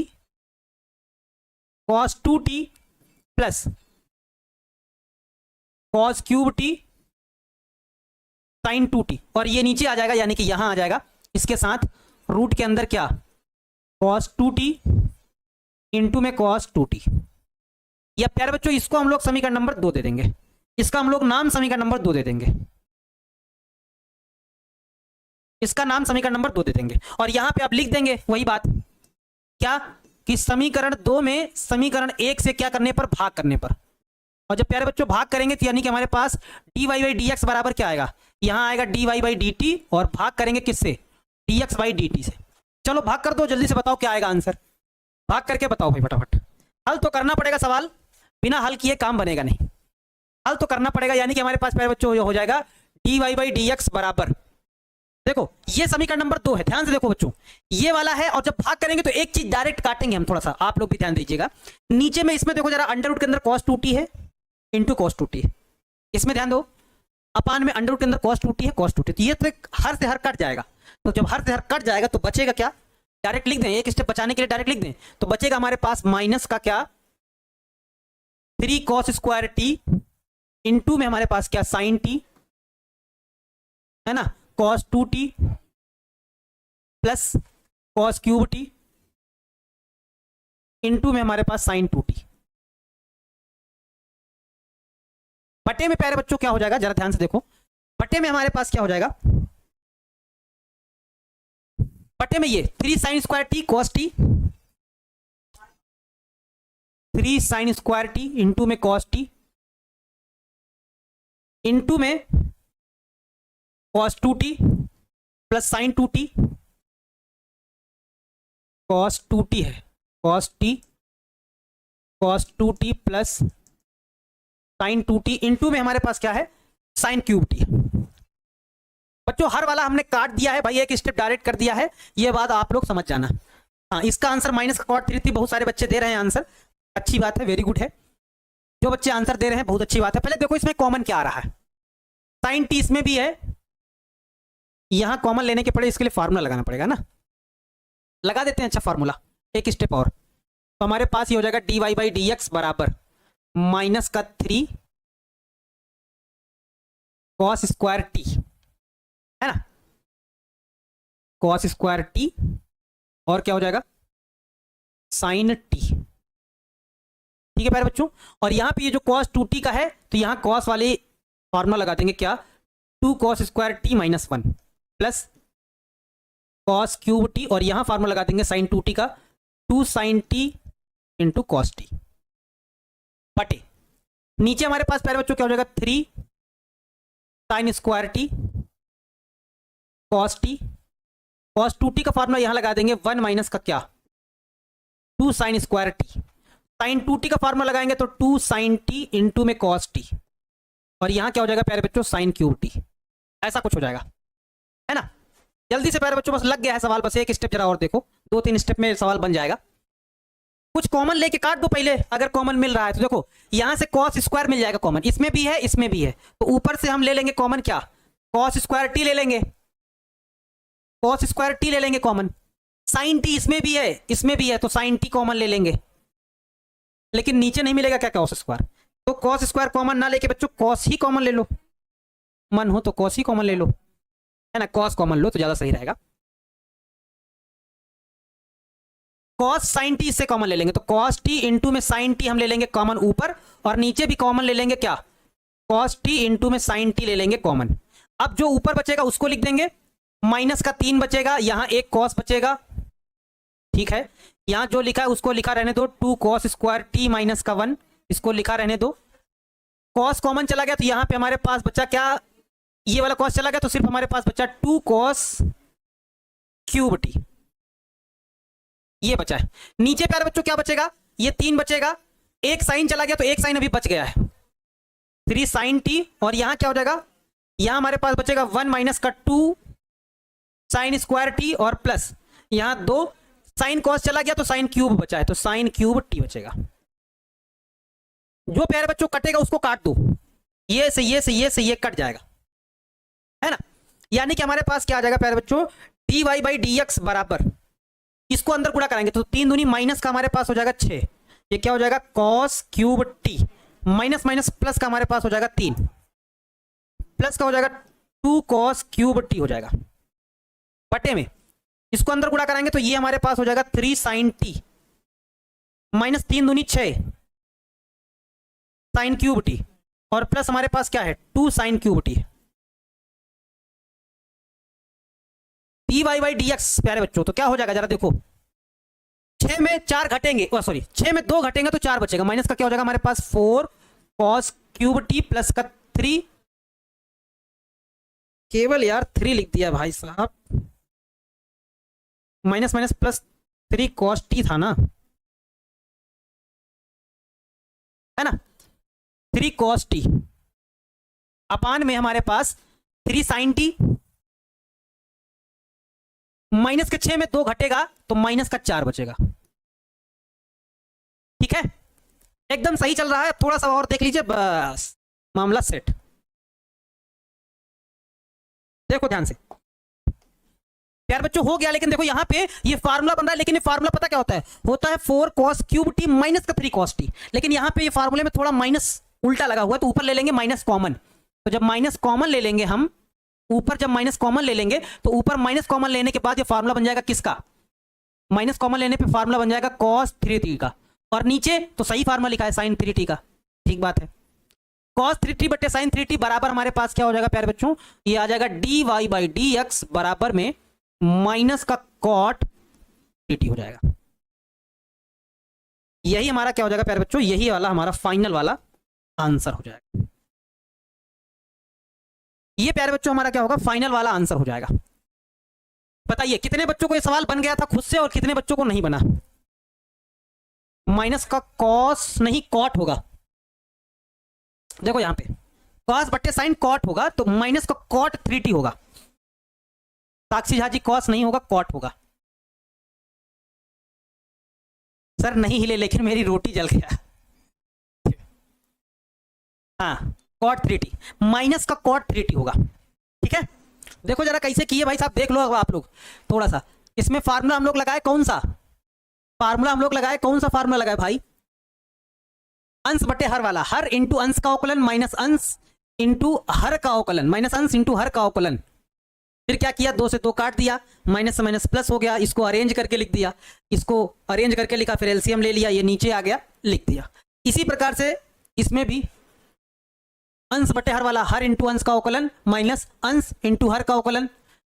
cos 2t plus cos cube t sin 2t, और ये नीचे आ जाएगा, यानी कि यहां आ जाएगा इसके साथ रूट के अंदर क्या cos 2t इंटू में cos 2t। या प्यारे बच्चों इसको हम लोग समीकरण नंबर 2 दे देंगे, इसका हम लोग नाम समीकरण नंबर 2 दे देंगे, इसका नाम समीकरण नंबर 2 दे देंगे, और यहां पे आप लिख देंगे वही बात, क्या कि समीकरण 2 में समीकरण 1 से क्या करने पर? भाग करने पर। और जब प्यारे बच्चों भाग करेंगे तो यानी कि हमारे पास d y by d x बराबर क्या आएगा? यहां आएगा d y by d t, और भाग करेंगे किससे? D x by d t से। चलो भाग कर दो, जल्दी से बताओ क्या आएगा आंसर, भाग करके बताओ भाई फटाफट। हल तो करना पड़ेगा, सवाल बिना हल किए काम बनेगा नहीं, हल तो करना पड़ेगा। यानी कि हमारे पास प्यारे बच्चों हो जाएगा d y by d x बराबर, देखो ये समीकरण नंबर 2 है, ध्यान से देखो बच्चों, ये वाला है। और जब भाग करेंगे तो एक चीज डायरेक्ट काटेंगे हम, थोड़ा सा आप लोग भी ध्यान दीजिएगा। नीचे में इसमें देखो जरा, अंडर रूट के अंदर cos 2t है इंटू cos 2t, इसमें ध्यान दो, अपान में अंडर रूट के अंदर cos 2t है cos 2t, तो ये तो हर से हर कट जाएगा। तो जब हर से हर कट जाएगा तो बचेगा क्या? डायरेक्ट लिख दें, एक स्टेप बचाने के लिए डायरेक्ट लिख दें, तो बचेगा हमारे पास माइनस का क्या 3 cos स्क्वायर टी इंटू में हमारे पास क्या sin t है ना, cos 2t plus cos cube t into में हमारे पास sin 2t। बटे में प्यारे बच्चों क्या हो जाएगा? जरा ध्यान से देखो, बटे में हमारे पास क्या हो जाएगा? बटे में ये 3 sin square T cos t, 3 sin square T into में cos t इंटू में cos 2t plus sin 2t, cos 2t है, cos 2t plus sin 2t into में हमारे पास क्या है, sin क्यूब t। बच्चों हर वाला हमने काट दिया है भाई, एक स्टेप डायरेक्ट कर दिया है, ये बात आप लोग समझ जाना। हाँ, इसका आंसर माइनस का कॉट 3 थी, बहुत सारे बच्चे दे रहे हैं आंसर, अच्छी बात है, वेरी गुड है। जो बच्चे आंसर दे रहे हैं बहुत अच्छी बात है। पहले देखो इसमें कॉमन क्या आ रहा है, sin t इसमें भी है, यहां कॉमन लेने के पड़े, इसके लिए फार्मूला लगाना पड़ेगा ना, लगा देते हैं। अच्छा फार्मूला, एक स्टेप और, तो हमारे पास ये हो जाएगा dy बाई डी एक्स बराबर माइनस का 3 cos स्क्वायर टी, है ना, cos स्क्वायर टी, और क्या हो जाएगा sin टी। ठीक है प्यारे बच्चों, और यहां पे ये जो cos 2t का है, तो यहां cos वाले फॉर्मूला लगा देंगे, क्या 2 cos square T minus 1 plus cos cube T, और यहां फॉर्मूला लगा देंगे sin 2t का 2 sin t into cos t बटे नीचे हमारे पास प्यारे बच्चों क्या हो जाएगा 3 sin square T cos t, cos 2t का फॉर्मूला यहां लगा देंगे 1 माइनस का क्या 2 sin square T, sin 2t का फॉर्मूला लगाएंगे तो 2 sin t इंटू में cos t, और यहां क्या हो जाएगा प्यारे बच्चों sin क्यूब t, ऐसा कुछ हो जाएगा, है ना। जल्दी से प्यारे बच्चों बस लग गया है सवाल, बस एक स्टेप जरा और देखो, 2-3 स्टेप में सवाल बन जाएगा। कुछ कॉमन लेके काट दो पहले, अगर कॉमन मिल रहा है तो देखो यहां से cos स्क्वायर मिल जाएगा कॉमन, इसमें भी है इसमें भी है, तो ऊपर से हम ले लेंगे कॉमन क्या cos स्क्वायर t ले लेंगे, cos स्क्वायर t ले लेंगे कॉमन, sin t इसमें भी है इसमें भी है, तो sin t कॉमन ले लेंगे, लेकिन नीचे नहीं मिलेगा क्या cos स्क्वायर, तो cos स्क्वायर कॉमन ना लेके बच्चों cos ही कॉमन ले लो, मन हो तो cos ही कॉमन ले लो, है ना, cos कॉमन लो तो ज्यादा सही रहेगा। cos sin t से कॉमन ले लेंगे, तो cos t इंटू में sin t हम ले लेंगे कॉमन ऊपर, और नीचे भी कॉमन ले लेंगे क्या cos t इंटू में sin t ले लेंगे कॉमन। अब जो ऊपर बचेगा उसको लिख देंगे, माइनस का 3 बचेगा, यहां एक cos बचेगा, ठीक है, यहां जो लिखा है उसको लिखा रहने दो 2 cos स्क्वायर t माइनस का 1, इसको लिखा रहने दो, cos कॉमन चला गया तो यहां पे हमारे पास बचा क्या, ये वाला cos चला गया तो सिर्फ हमारे पास बचा 2 cos क्यूब t, ये बचा है। नीचे प्यारे बच्चों क्या बचेगा, ये 3 बचेगा, एक साइन चला गया तो एक साइन अभी बच गया है 3 sin t, और यहां क्या हो जाएगा, यहां हमारे पास बचेगा 1 माइनस का 2 sin स्क्वायर t, और प्लस यहां 2 sin cos चला गया तो sin क्यूब बचा है, तो sin क्यूब t बचेगा। जो प्यारे बच्चों कटेगा उसको काट दो, ये से ये से ये से ये कट जाएगा, है ना, यानी कि हमारे पास क्या आ जाएगा प्यारे बच्चों dy बाई डी एक्स बराबर, इसको अंदर गुणा कराएंगे तो 3 दूनी माइनस का हमारे पास हो जाएगा 6, ये क्या हो जाएगा cos cube t, minus minus plus का हमारे पास हो जाएगा 3, प्लस का हो जाएगा 2 cos क्यूब t हो जाएगा बटे में, इसको अंदर गुणा कराएंगे तो ये हमारे पास हो जाएगा 3 sin t, माइनस 3 दूनी 6 sin क्यूब t, और प्लस हमारे पास क्या है 2 sin cube t, dy by d x प्यारे बच्चों, तो क्या हो जाएगा जरा देखो, 6 में 4 घटेंगे, सॉरी 6 में 2 घटेंगे तो 4 बचेगा, माइनस का क्या हो जाएगा हमारे पास 4 cos क्यूब t प्लस का 3, केवल यार 3 लिख दिया भाई साहब, minus minus plus 3 cos t था ना, है ना, 3 cos t अपान में हमारे पास 3 sin t, माइनस के 6 में 2 घटेगा तो माइनस का 4 बचेगा, ठीक है, एकदम सही चल रहा है, थोड़ा सा और देख लीजिए बस मामला सेट। देखो ध्यान से प्यार बच्चों हो गया, लेकिन देखो यहां पे ये फार्मूला बन रहा है, लेकिन ये फार्मूला पता क्या होता है 4 cos क्यूब t माइनस का 3 cos t, लेकिन यहां पे ये फार्मूले में थोड़ा माइनस उल्टा लगा हुआ है, तो ऊपर ले लेंगे माइनस कॉमन, तो जब माइनस कॉमन ले लेंगे हम ऊपर, जब माइनस कॉमन ले लेंगे तो ऊपर माइनस कॉमन लेने के बाद ये फार्मूला बन जाएगा किसका, माइनस कॉमन लेने पे फार्मूला बन जाएगा cos 3t का, और नीचे तो सही फार्मूला लिखा है sin 3t का, ठीक बात है, cos 3t बटे sin 3t बराबर हमारे पास क्या हो जाएगा प्यारे बच्चों, ये आ जाएगा dy बाई डी एक्स बराबर में माइनस का cot 3t हो जाएगा। यही हमारा क्या हो जाएगा प्यारे बच्चों, यही वाला हमारा फाइनल वाला आंसर हो जाएगा। ये प्यारे बच्चों हमारा क्या होगा, फाइनल वाला आंसर हो जाएगा। बताइए कितने बच्चों को ये सवाल बन गया था खुद से और कितने बच्चों को नहीं बना। माइनस का कॉस नहीं कॉट होगा, देखो यहां पे कॉस बट्टे साइन कॉट होगा, तो माइनस का कॉट 3t होगा। साक्षी झा जी कॉस नहीं होगा, कॉट होगा। सर नहीं हिले लेकिन मेरी रोटी जल गया। हाँ कॉट 3t, माइनस का कॉट 3t होगा। ठीक है, देखो जरा कैसे किए भाई साहब, देख लो आप लोग थोड़ा सा। इसमें फार्मूला हम लोग लगाए कौन सा फार्मूला, हम लोग लगाए कौन सा फार्मूला लगाए भाई, अंश बटे हर वाला, हर इंटू अंश का अवकलन माइनस अंश इंटू हर का अवकलन, माइनस अंश इंटू हर का अवकलन। फिर क्या किया, 2 से 2 काट दिया, माइनस से माइनस प्लस हो गया, इसको अरेंज करके लिख दिया, इसको अरेंज करके लिखा, फिर एलसीएम ले लिया, ये नीचे आ गया, लिख दिया। इसी प्रकार से इसमें भी अंश बटे हर वाला, हर इंटू अंश का अवकलन माइनस अंश इंटू हर का अवकलन,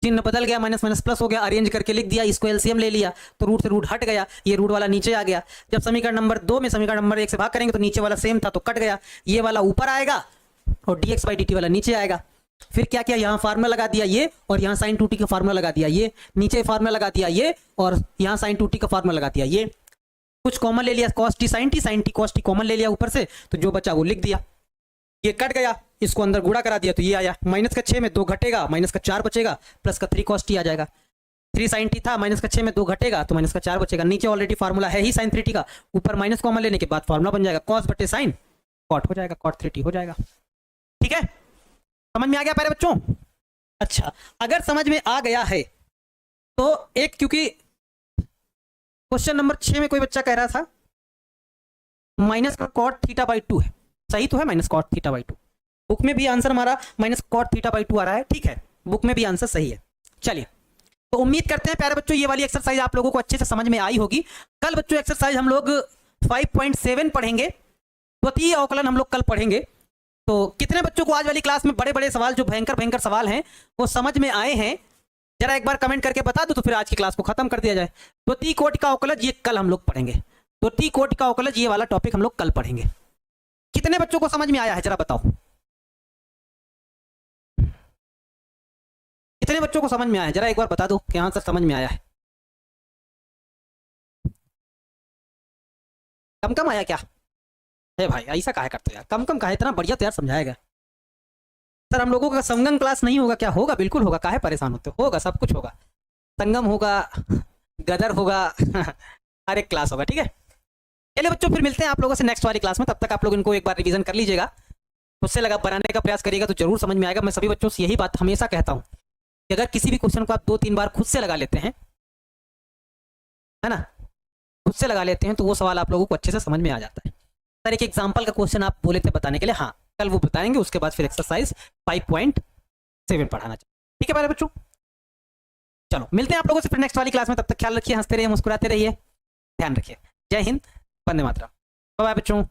चिन्ह बदल गया, माइनस माइनस प्लस हो गया, अरेंज करके लिख दिया, इसको एलसीएम ले लिया, तो रूट से रूट हट गया, ये रूट वाला नीचे आ गया। जब समीकरण नंबर 2 में समीकरण नंबर 1 से भाग करेंगे तो नीचे वाला सेम था तो कट गया, ये वाला ऊपर आएगा और dx/dt वाला नीचे आएगा। फिर क्या किया, यहाँ फार्मूला लगा दिया ये, और यहाँ साइन 2t का फार्मूला लगा दिया ये, नीचे फार्मूला लगा दिया ये, और यहाँ साइन 2t का फार्मूला लगा दिया ये। कुछ कॉमन ले लिया, cos t sin t cos t common ले लिया ऊपर से, तो जो बचा वो लिख दिया। ये कट गया, इसको अंदर गुणा करा दिया तो ये आया, माइनस का 6 में 2 घटेगा, माइनस का 4 बचेगा, प्लस का 3 cos t आ जाएगा। 3 sin t था, माइनस का 6 में 2 घटेगा तो माइनस का 4 बचेगा। नीचे ऑलरेडी फार्मूला है ही sin 3t का, ऊपर माइनस कॉमन लेने के बाद फार्मूला बन जाएगा, cos बटे साइन कॉट हो जाएगा, cot 3t हो जाएगा। ठीक है, समझ में आ गया प्यारे बच्चों। अच्छा, अगर समझ में आ गया है तो एक, क्योंकि क्वेश्चन नंबर 6 में कोई बच्चा कह रहा था माइनस का cot θ/2 है, सही तो है, माइनस cot θ/2। बुक में भी आंसर हमारा माइनस cot θ/2 आ रहा है, ठीक है, बुक में भी आंसर सही है। चलिए, तो उम्मीद करते हैं प्यारे बच्चों ये वाली एक्सरसाइज आप लोगों को अच्छे से समझ में आई होगी। कल बच्चों एक्सरसाइज हम लोग 5.7 पढ़ेंगे, द्वितीय अवकलन हम लोग कल पढ़ेंगे। तो कितने बच्चों को आज वाली क्लास में बड़े बड़े सवाल, जो भयंकर भयंकर सवाल हैं, वो समझ में आए हैं, जरा एक बार कमेंट करके बता दो, तो फिर आज की क्लास को खत्म कर दिया जाए। द्वितीय कोटि का अवकलज ये कल हम लोग पढ़ेंगे, द्वितीय कोटि का अवकलज ये वाला टॉपिक हम लोग कल पढ़ेंगे। कितने बच्चों को समझ में आया है जरा बताओ, कितने बच्चों को समझ में आया है, जरा एक बार बता दो कि हाँ सर समझ में आया है। कम कम आया क्या है भाई, ऐसा काहे करते हो यार, कम कम काहे, इतना बढ़िया तो यार समझाएगा सर। हम लोगों का संगम क्लास नहीं होगा क्या, होगा, बिल्कुल होगा, काहे परेशान होते हो, होगा, सब कुछ होगा, संगम होगा, गदर होगा, हर एक क्लास होगा। ठीक है, चलिए बच्चों फिर मिलते हैं आप लोगों से नेक्स्ट वाली क्लास में, तब तक आप लोग इनको एक बार रिवीजन कर लीजिएगा, उससे लगा बनाने का प्रयास करिएगा तो जरूर समझ में आएगा। मैं सभी बच्चों से यही बात हमेशा कहता हूँ कि अगर किसी भी क्वेश्चन को आप 2-3 बार खुद से लगा लेते हैं, है ना, खुद से लगा लेते हैं, तो वो सवाल आप लोगों को अच्छे से समझ में आ जाता है। सर एक एग्जाम्पल का क्वेश्चन आप बोले थे बताने के लिए, हाँ कल वो बताएंगे, उसके बाद फिर एक्सरसाइज 5.7 पढ़ाना चाहिए। ठीक है प्यारे बच्चों, चलो मिलते हैं आप लोगों से फिर नेक्स्ट वाली क्लास में, तब तक ख्याल रखिए, हंसते रहिए, मुस्कुराते रहिए, ध्यान रखिए। जय हिंद, वंदे मातरम, बाय बाय बच्चों।